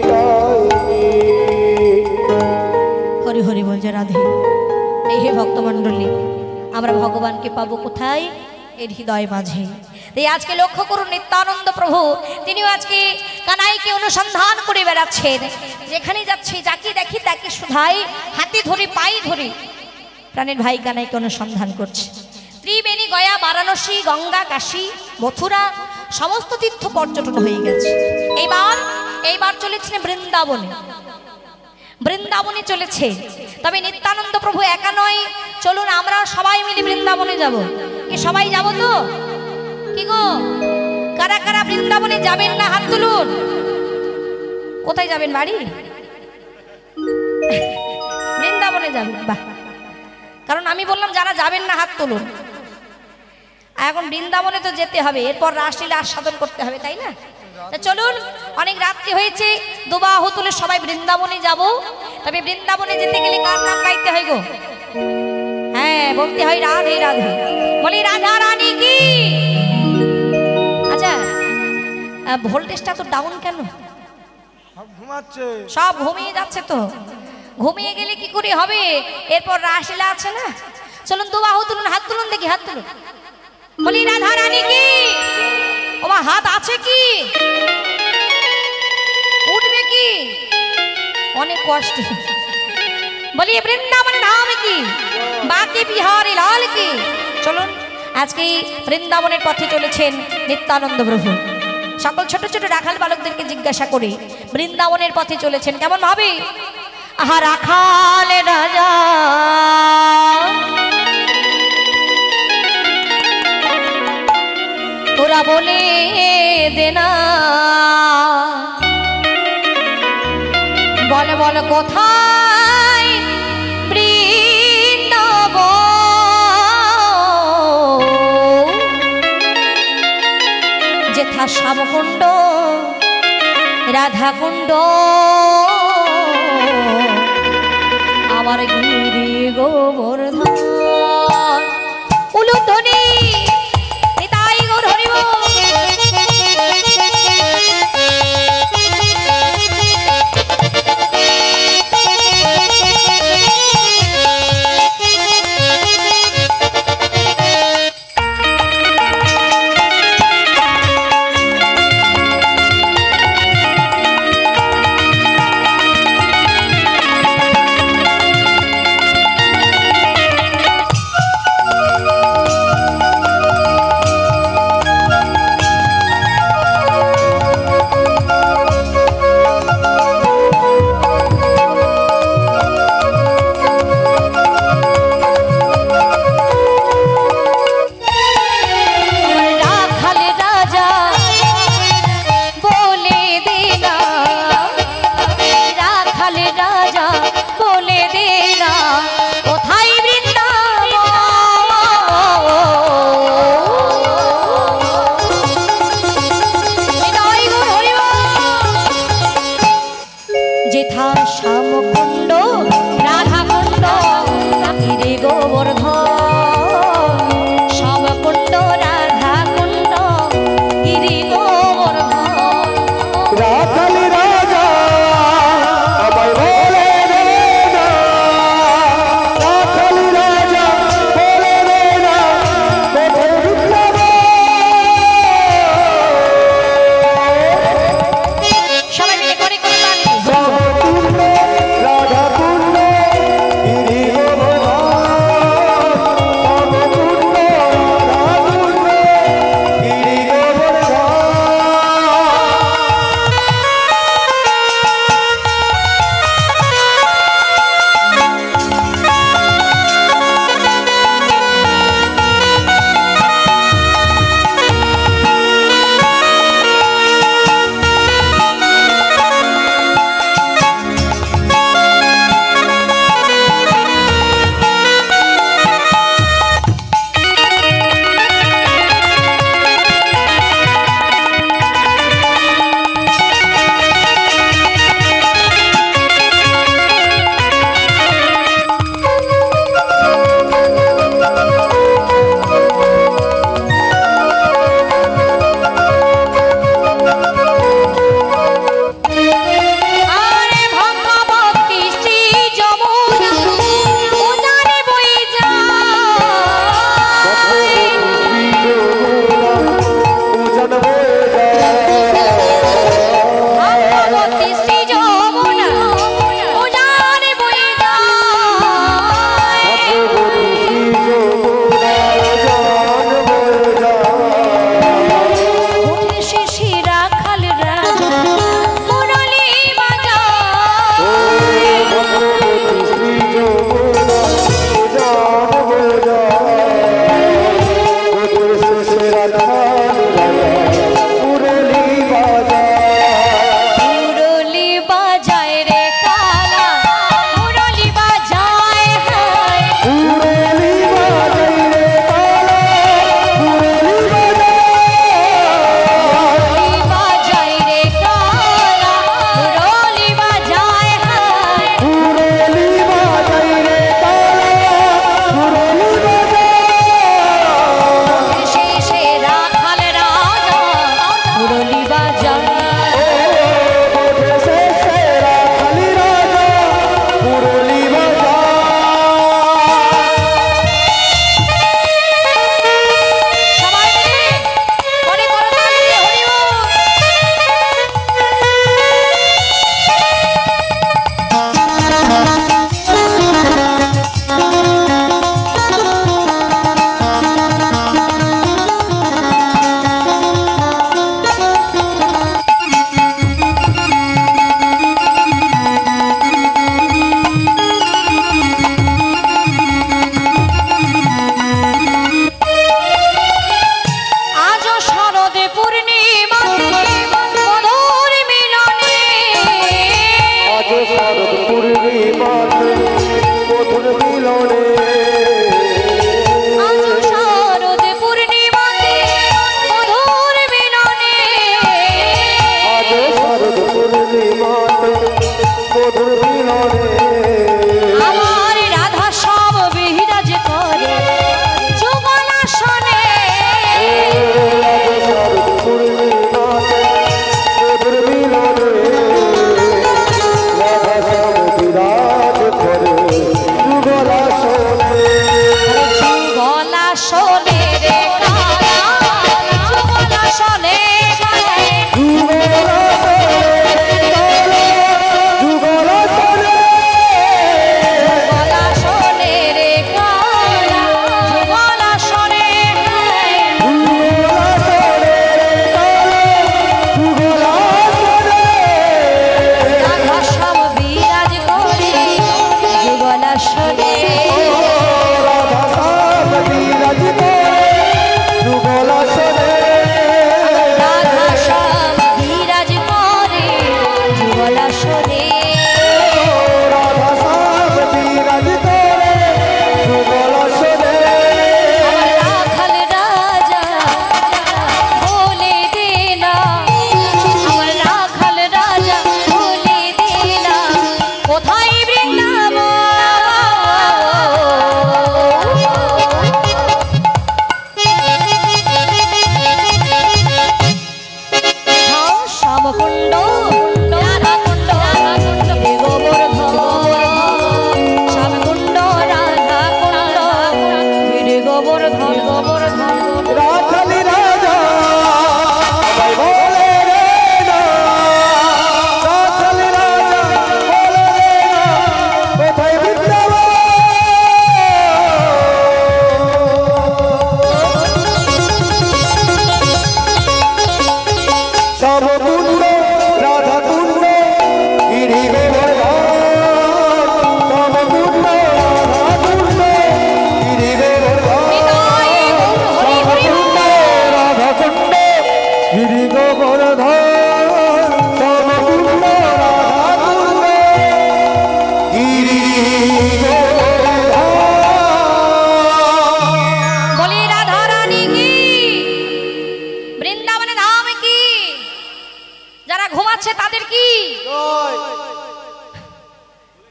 [SPEAKER 2] পাইনি।
[SPEAKER 1] হরি হরি বল যে রাধে। এই হে ভক্তমণ্ডলী, আমরা ভগবানকে পাবো কোথায়? এর হৃদয় মাঝে। তাই আজকে লক্ষ্য করুন নিত্যানন্দ প্রভু তিনিও আজকে কানাইকে অনুসন্ধান করে বেড়াচ্ছেন। যেখানে যাচ্ছে যাকে দেখি তাকে শুধাই, হাতে ধরে পায়ে ধরে প্রাণের ভাই কানাইকে অনুসন্ধান করছে। ত্রিবেণী গয়া বারাণসী গঙ্গা কাশী মথুরা সমস্ত তীর্থ পর্যটন হয়ে গেছে। এইবার চলেছেন বৃন্দাবনে। বৃন্দাবনে চলেছে। তবে নিত্যানন্দ প্রভু একা নয়, চলুন আমরা সবাই মিলে বৃন্দাবনে যাব। কি সবাই যাব তো? কি গো, কারা কারা বৃন্দাবনে যাবেন না হাত তুলুন। কোথায় যাবেন? বাড়ি? বৃন্দাবনে যাবেন, বাহ। কারণ আমি বললাম যারা যাবেন না হাত তুলুন। এখন বৃন্দাবনে তো যেতে হবে, এরপর রাসলীলা আস্বাদন করতে হবে, তাই না? তা চলুন, অনেক রাত্রি হয়েছে, দুবাহু তুলে সবাই বৃন্দাবনে যাব। তবে বৃন্দাবনে যেতে গেলে কার নাম গাইতে হয় গো? হ্যাঁ, বলতে হয় রাধে রাধে। বলি রাধা রানী কি। আচ্ছা, ভোল্টেজটা তো ডাউন কেন?
[SPEAKER 3] ঘুমাচ্ছে,
[SPEAKER 1] সব ঘুমিয়ে যাচ্ছে তো। ঘুমিয়ে গেলে কি করে হবে? এরপর রাসলীলা আছে না। চলুন দুবাহু তুলুন, হাত তুলুন দেখি, হাত তুলুন। বলি রাধা রানী কি। ওমা হাত আছে কি? উঠবে কি? অনেক কষ্ট। বলি বৃন্দাবন ধাম কি, বাকি বিহারি লাল কি। চলুন, আজকে বৃন্দাবনের পথে চলেছেন নিত্যানন্দ প্রভু। সকল ছোট ছোট রাখাল বালকদেরকে জিজ্ঞাসা করি, বৃন্দাবনের পথে চলেছেন কেমন ভাবে? আহা রাখাল রাজা তোরা বলে দেনা, বল বল কোথায় বৃন্দাবন, যেথা শ্যামকুণ্ড রাধাকুণ্ড আমার গিরি গোবর্ধন। উলুধ্বনি নিতাই গৌর হরি বল।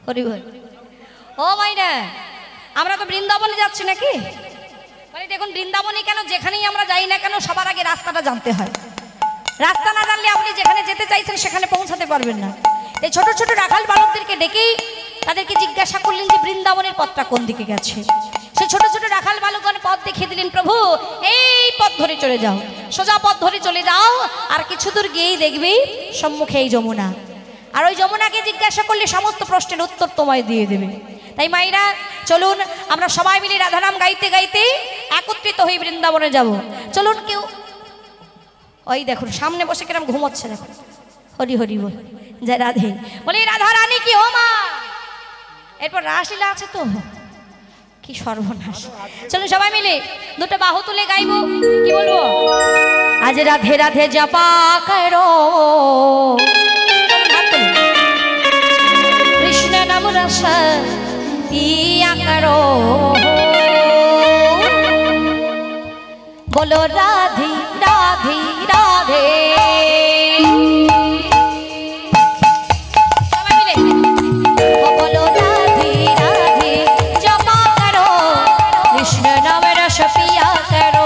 [SPEAKER 1] হরি বল। ও মাইরা, আমরা তো বৃন্দাবনে যাচ্ছি নাকি? মানে দেখুন, বৃন্দাবনে কেন, যেখানেই আমরা যাই না কেন সবার আগে রাস্তাটা জানতে হয়। রাস্তা না জানলে আপনি যেখানে যেতে চাইছেন সেখানে পৌঁছাতে পারবেন না। এই ছোট ছোট রাখাল বালকদেরকে ডেকেই তাদেরকে জিজ্ঞাসা করলেন যে বৃন্দাবনের পথটা কোন দিকে গেছে। সেই ছোট ছোট রাখাল বালকগণ পথ দেখিয়ে দিলেন, প্রভু এই পথ ধরে চলে যাও, সোজা পথ ধরে চলে যাও, আর কিছু দূর গিয়েই দেখবি সম্মুখে এই যমুনা। আর ওই যমুনাকে জিজ্ঞাসা করলে সমস্ত প্রশ্নের উত্তর তোমায় দিয়ে দেবে। তাই মাইরা চলুন আমরা সবাই মিলে রাধানাম গাইতে গাইতে একত্রিত হয়ে বৃন্দাবনে যাব। চলুন। কেউ ওই দেখুন সামনে বসে কিরম ঘুমোচ্ছে দেখুন। হরি হরি বল, জয় রাধে। বলি রাধা রানী কি ও মা। এরপর রাসলীলা আছে তো, কি সর্বনাশ। চলুন সবাই মিলে দুটো বাহু তুলে গাইবো। কি বলবো? আজ রাধে রাধে জপা করো, কৃষ্ণ নাম রস পিয়া করো, बोलो राधे राधे राधे। बोलो राधे राधे जपा करो, कृष्ण नाम रस पिया करो।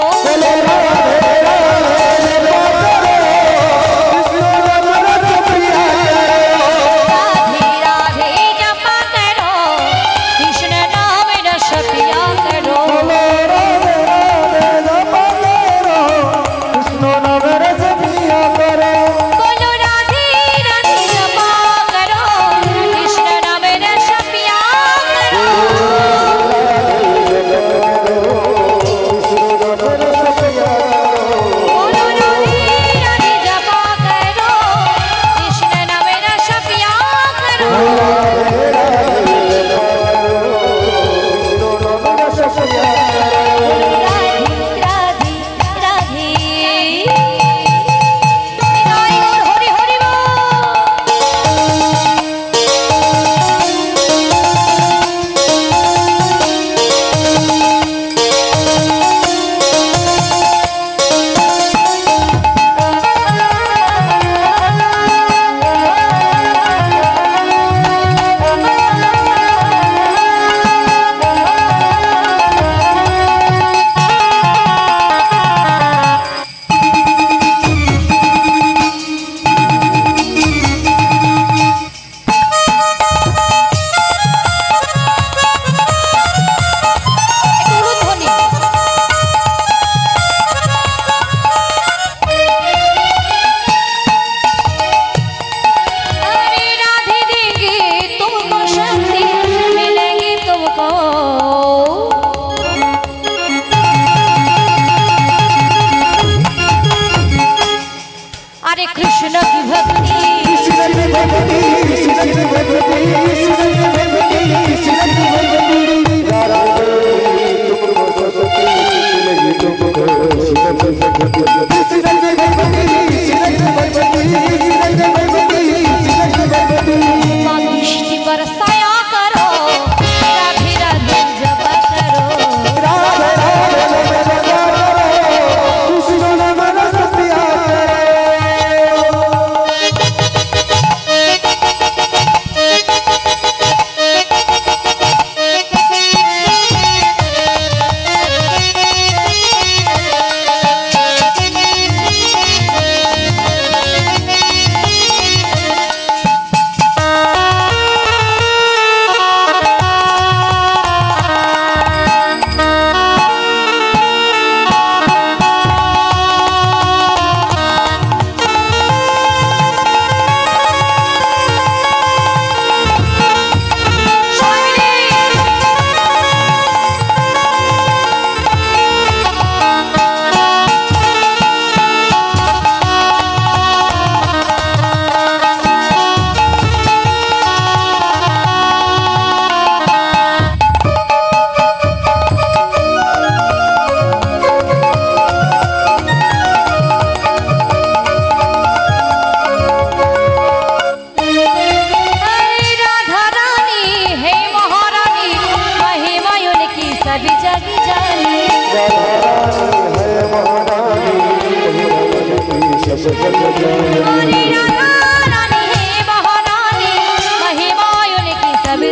[SPEAKER 4] सभी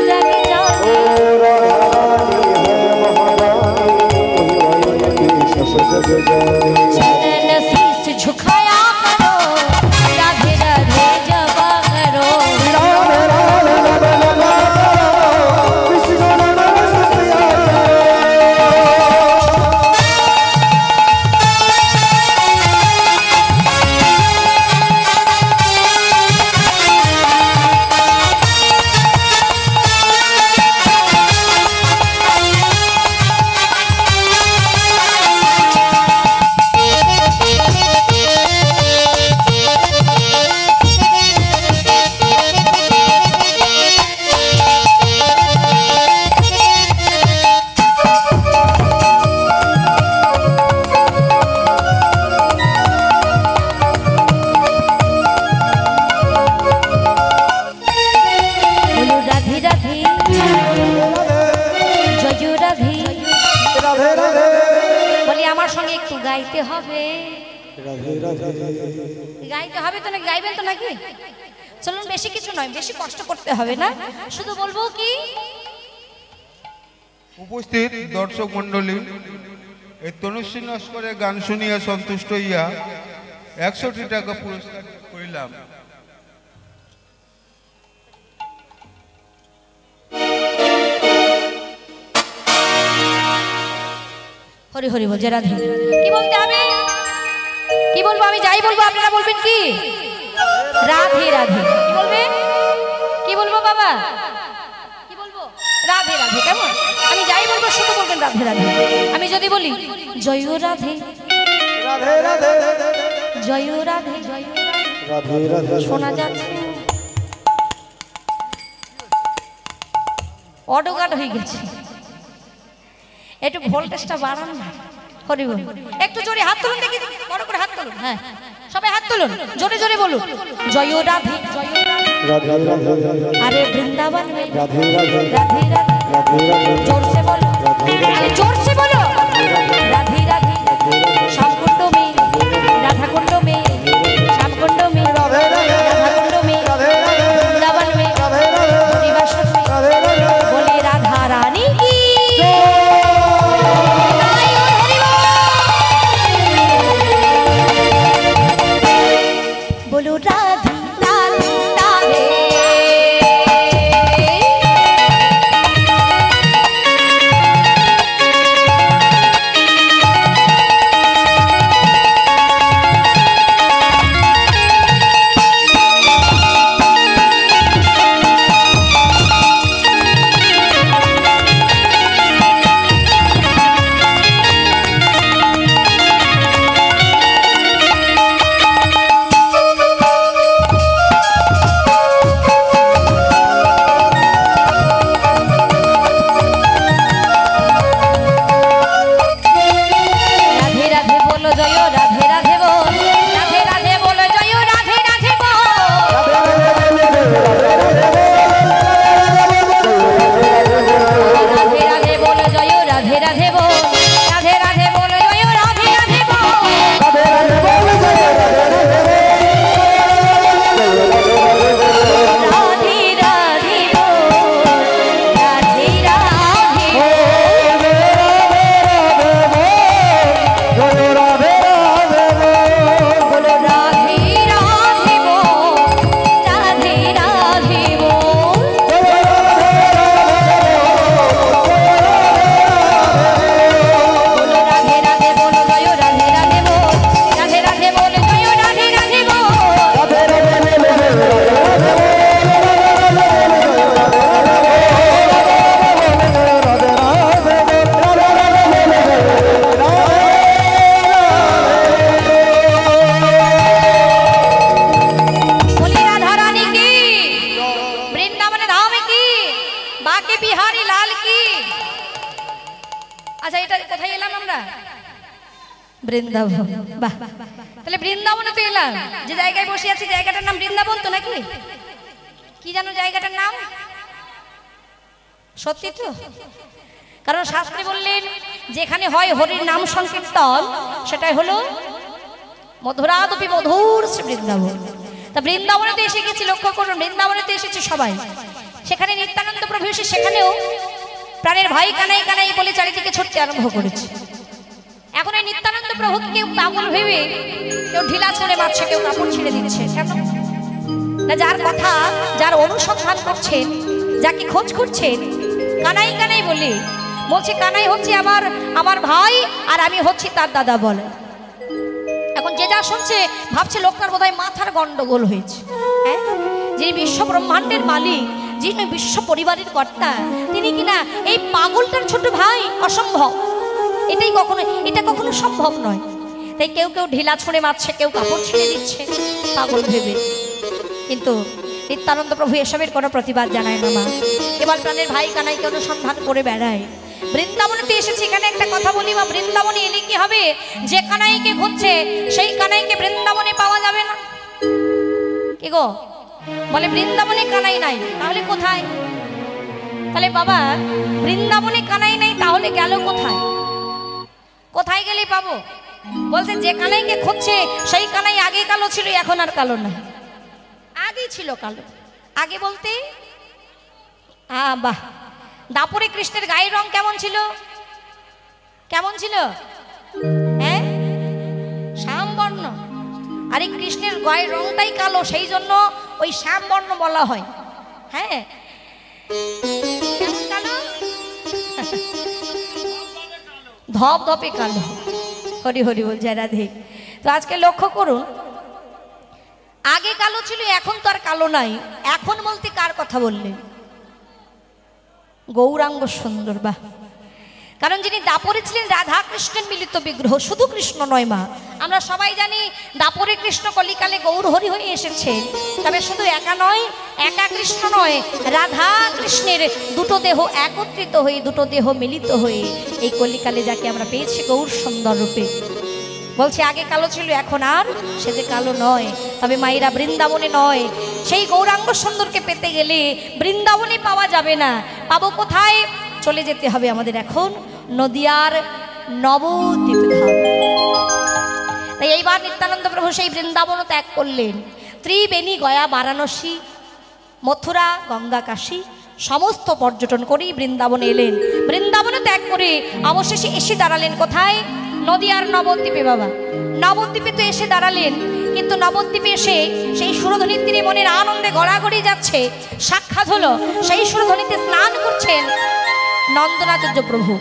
[SPEAKER 2] जग जाए।
[SPEAKER 1] चरण शीस झुकाया करो, राधे राधे जपा करो। গাইতে হবে, গাইতে হবে তো নাকি? গাইবেন তো নাকি? চলুন, বেশি কিছু নয়, বেশি কষ্ট করতে হবে না, শুধু বলবো কি,
[SPEAKER 4] উপস্থিত দর্শক মন্ডলী, এই তনুশ্রী নস্করের গান শুনিয়া সন্তুষ্ট হইয়া 100টি টাকা পুরস্কার করিলাম।
[SPEAKER 1] হরি হরি বল, রাধে। কি বলতে হবে? কি বলবো? আমি যাই বলবো আপনারা বলবেন কি? রাধে রাধে। কি বলবে? কি বলবো বাবা? কি বলবো? রাধে রাধে। কেমন? আমি যাই বলবো শুধু বলবেন রাধে রাধে। আমি যদি বলি জয় রাধে
[SPEAKER 2] राधे राधे
[SPEAKER 1] জয় রাধে,
[SPEAKER 2] राधे राधे
[SPEAKER 1] শোনা যাচ্ছে অডোগাট হয়ে গেছে, একটু ভোল্টেজটা বাড়ান না। হরি বল, একটু জোরে হাত তুলুন দেখি, বড় করে হাত তুলুন। হ্যাঁ, সবাই হাত তুলুন, জোরে জোরে বলুন জয় রাধে জয়
[SPEAKER 2] राधे राधे
[SPEAKER 1] अरे वृंदावन में
[SPEAKER 2] राधे राधे
[SPEAKER 1] राधे राधे, जोर से बोलो, अरे जोर से बोलो, राधे राधे श्याम कुंड में राधा कुंड में, श्याम कुंड में राधा कुंड में, वृंदावन में हरिवासन में, बोले राधा रानी की बोलो राधे राधे राधे। বৃন্দাবন, বাহ, তাহলে বৃন্দাবনে তো এলাম, যে জায়গায় বসে আছি জায়গাটার নাম বৃন্দাবন তো নাকি? কি জানো জায়গাটার নাম? সত্যি তো, কারণ শাস্ত্রে বললেন যেখানে হয় হরির নাম সংকীর্তন সেটাই হলো মধুরাদপি মধুর শ্রী বৃন্দাবন। তা বৃন্দাবনেতে এসে গেছি, লক্ষ্য করুন বৃন্দাবনেতে এসেছি সবাই, সেখানে নিত্যানন্দ প্রভু এসে সেখানেও প্রাণের ভাই কানাই কানাই বলে চারিদিকে ছুটতে আরম্ভ করেছে। এখন এই নিত্যানন্দ প্রভুকে কেউ পাগল ভেবে কেউ ঢিলা ছুঁড়ে মারছে, কেউ কাপড় ছিঁড়ে দিচ্ছে। কেন না? যার কথা, যার অনুসন্ধান করছেন, যাকে খোঁজ করছেন, কানাই কানাই বলছে কানাই হচ্ছে আমার ভাই আর আমি হচ্ছি তার দাদা বলে। এখন যে যা শুনছে ভাবছে লোকটার বোধহয় মাথার গন্ডগোল হয়েছে। হ্যাঁ, যিনি বিশ্ব ব্রহ্মাণ্ডের মালিক, যিনি বিশ্ব পরিবারের কর্তা, তিনি কিনা এই পাগলটার ছোট ভাই? অসম্ভব, এটা কখনো সম্ভব নয়। তাই কেউ কেউ ঢিলা ছুঁড়ে মারছে, কেউ কাপড় ছিঁড়ে দিচ্ছে পাগল ভেবে। কিন্তু নিত্যানন্দ প্রভু এসবের কোনো প্রতিবাদ জানায় না। মা এবার প্রাণের ভাই কানাইকে অনুসন্ধান করে বেড়ায়। বৃন্দাবনেতে এসেছে। এখানে একটা কথা বলি মা, বৃন্দাবনে এলে কি হবে? যে কানাইকে খুঁজছে সেই কানাইকে বৃন্দাবনে পাওয়া যাবে না। কি গো বলে বৃন্দাবনে কানাই নাই, তাহলে কোথায়? তাহলে বাবা বৃন্দাবনে কানাই নাই, তাহলে গেল কোথায়? কোথায় গেলে পাবো? বলছে যে কানাইকে খুঁজছে সেই কানাই আগে কালো ছিল, এখন আর কালো না। আগেই ছিল কালো। আগে বলতে বাহ, দাপুরে কৃষ্ণের গায়ের রং কেমন ছিল? কেমন ছিল? হ্যাঁ, শ্যামবর্ণ। আর এই কৃষ্ণের গায়ের রংটাই কালো, সেই জন্য ওই শ্যামবর্ণ বলা হয়। হ্যাঁ, কেমন কালো? ধপধপে কালো। হরি হরি বল, জয় রাধে। তো আজকে লক্ষ্য করুন, আগে কালো ছিল, এখন তো আর কালো নাই। এখন বলতে কার কথা বললেন? গৌরাঙ্গ সুন্দর। বাহ, কারণ যিনি দাপরে ছিলেন রাধা কৃষ্ণের মিলিত বিগ্রহ, শুধু কৃষ্ণ নয় মা। আমরা সবাই জানি দাপরে কৃষ্ণ কলিকালে গৌর হরি হয়ে এসেছেন। তবে শুধু একা নয়, একা কৃষ্ণ নয়, রাধা কৃষ্ণের দুটো দেহ একত্রিত হয়ে, দুটো দেহ মিলিত হয়ে এই কলিকালে যাকে আমরা পেয়েছি গৌর সুন্দর রূপে। বলছে আগে কালো ছিল, এখন আর সে যে কালো নয়। তবে মায়েরা বৃন্দাবনে নয়, সেই গৌরাঙ্গ সুন্দরকে পেতে গেলে বৃন্দাবনে পাওয়া যাবে না। পাবো কোথায়? চলে যেতে হবে আমাদের এখন নদিয়ার নবদ্বীপ ধাম। তাই এইবার নিত্যানন্দ প্রভু সেই বৃন্দাবনও ত্যাগ করলেন। ত্রিবেণী, গয়া, বারাণসী, মথুরা, গঙ্গা, কাশী সমস্ত পর্যটন করেই বৃন্দাবনে এলেন। বৃন্দাবনে ত্যাগ করে অবশেষে এসে দাঁড়ালেন কোথায়? নদিয়ার নবদ্বীপে। বাবা নবদ্বীপে তো এসে দাঁড়ালেন, কিন্তু নবদ্বীপে এসে সেই সুরধ্বনির তীরে মনের আনন্দে গড়াগড়ি যাচ্ছে। সাক্ষাৎ হলো, সেই সুরধ্বনিতে স্নান করছেন নন্দনাচার্য প্রভু,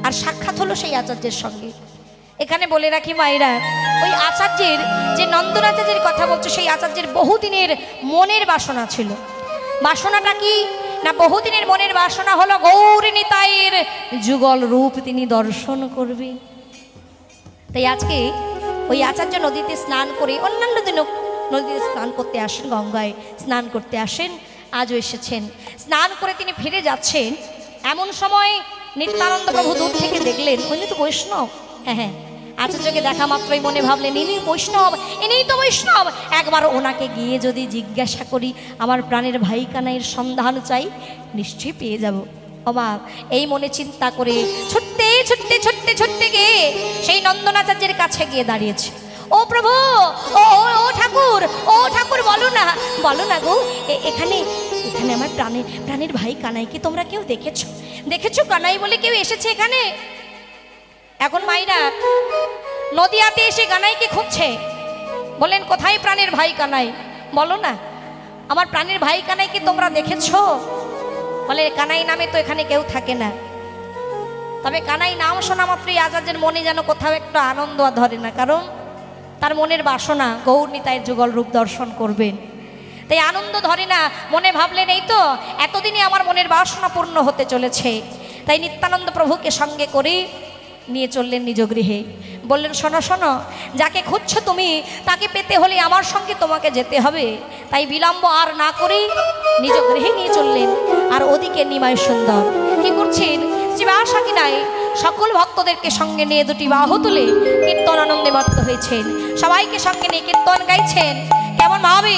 [SPEAKER 1] আর সাক্ষাৎ হলো সেই আচার্যের সঙ্গে। এখানে বলে রাখি মায়েরা, ওই আচার্যের যে নন্দনাচার্যের কথা বলছে, সেই আচার্যের বহুদিনের মনের বাসনা ছিল। বাসনাটা কি না? বহুদিনের মনের বাসনা হলো গৌর নিতাইয়ের যুগল রূপ তিনি দর্শন করবে। তাই আজকে ওই আচার্য নদীতে স্নান করে, অন্যান্য দিনও নদীতে স্নান করতে আসেন, গঙ্গায় স্নান করতে আসেন, আজও এসেছেন। স্নান করে তিনি ফিরে যাচ্ছেন, এমন সময় নিত্যানন্দ প্রভু দূর থেকে দেখলেন উনি তো বৈষ্ণব। হ্যাঁ, আচার্যকে দেখা মাত্রই মনে ভাবলেন ইনি বৈষ্ণব, ইনিই তো বৈষ্ণব। একবার ওনাকে গিয়ে যদি জিজ্ঞাসা করি, আমার প্রাণের ভাই কানাইয়ের সন্ধান চাই, নিশ্চয়ই পেয়ে যাব। ওমা এই মনে চিন্তা করে ছুটতে ছুটতে ছুটতে ছুটতে গিয়ে সেই নন্দনাচার্যের কাছে গিয়ে দাঁড়িয়েছে। ও প্রভু, ও ও ঠাকুর, ও ঠাকুর, বলো না গো, এখানে আমার প্রাণের ভাই কানাইকে তোমরা কেউ দেখেছো? কানাই বলে কেউ এসেছে এখানে? এখন মাইরা নদিয়াতে এসে কানাইকে খুঁজছে। বলেন কোথায় প্রাণের ভাই কানাই? বলো না, আমার প্রাণের ভাই কানাইকে তোমরা দেখেছো? বলে কানাই নামে তো এখানে কেউ থাকে না। তবে কানাই নাম শোনা মাত্রই আচার্যের মনে যেন কোথাও একটু আনন্দ ধরে না, কারণ তার মনের বাসনা গৌর নিতাইয়ের যুগল রূপ দর্শন করবেন। তাই আনন্দ ধরে না, মনে ভাবলেন এই তো এতদিনে আমার মনের বাসনা পূর্ণ হতে চলেছে। তাই নিত্যানন্দ প্রভুকে সঙ্গে করে নিয়ে চললেন নিজ গৃহে। বললেন শোনো, যাকে খুঁজছো তুমি, তাকে পেতে হলে আমার সঙ্গে তোমাকে যেতে হবে। তাই বিলম্ব আর না করেই নিজ গৃহে নিয়ে চললেন। আর ওদিকে নিমাই সুন্দর কি করছেন? শ্রীবাসাকি নাই সকল ভক্তদেরকে সঙ্গে নিয়ে দুটি বাহু তুলে কীর্তন আনন্দে মত্ত হয়েছেন। সবাইকে সঙ্গে নিয়ে কীর্তন গাইছেন। কেমন ভাবে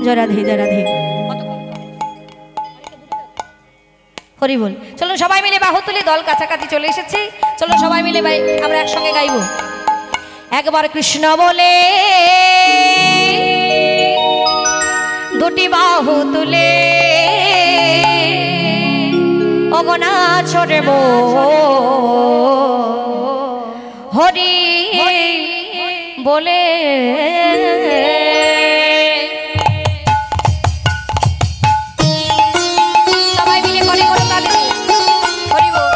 [SPEAKER 1] জয় রাধে, জয় রাধে। হরি বল। চলো সবাই মিলে বাহু তুলে, দল কাছাকাছি চলে এসেছে, চলো সবাই মিলে আমরা একসঙ্গে গাইব। একবার কৃষ্ণ বলে দুটি বাহু তুলে নাচরে মো হরি বলে সবাই মিলে করে করে তালে হরি বল।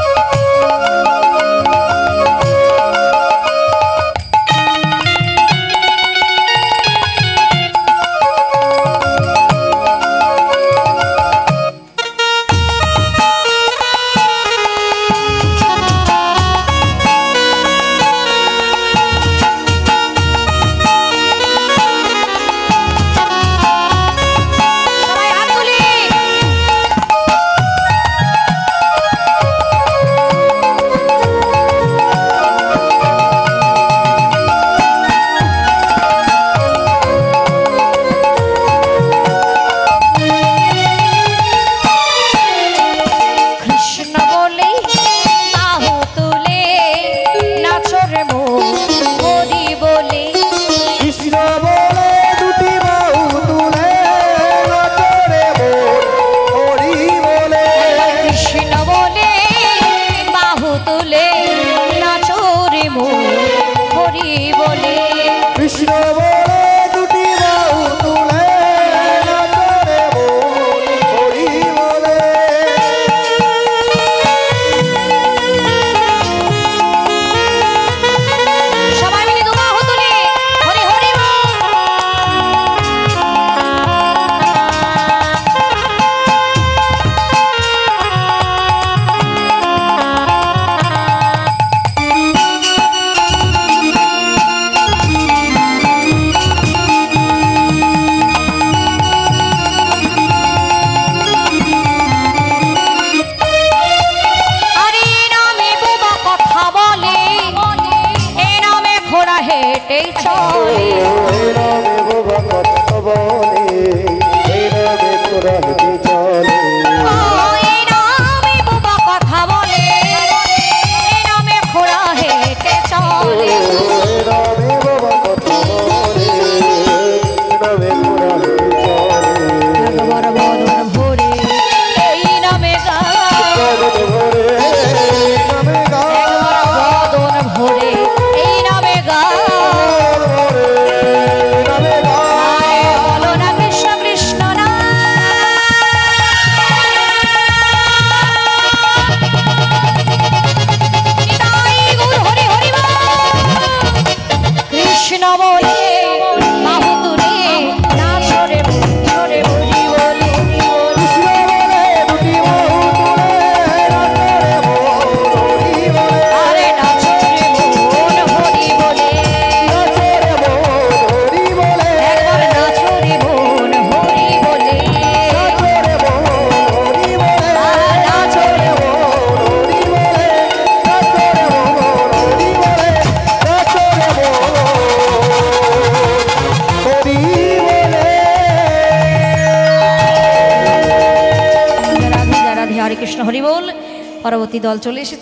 [SPEAKER 1] হরে কৃষ্ণ হরি বল। পরবর্তী দল চলে এসেছে।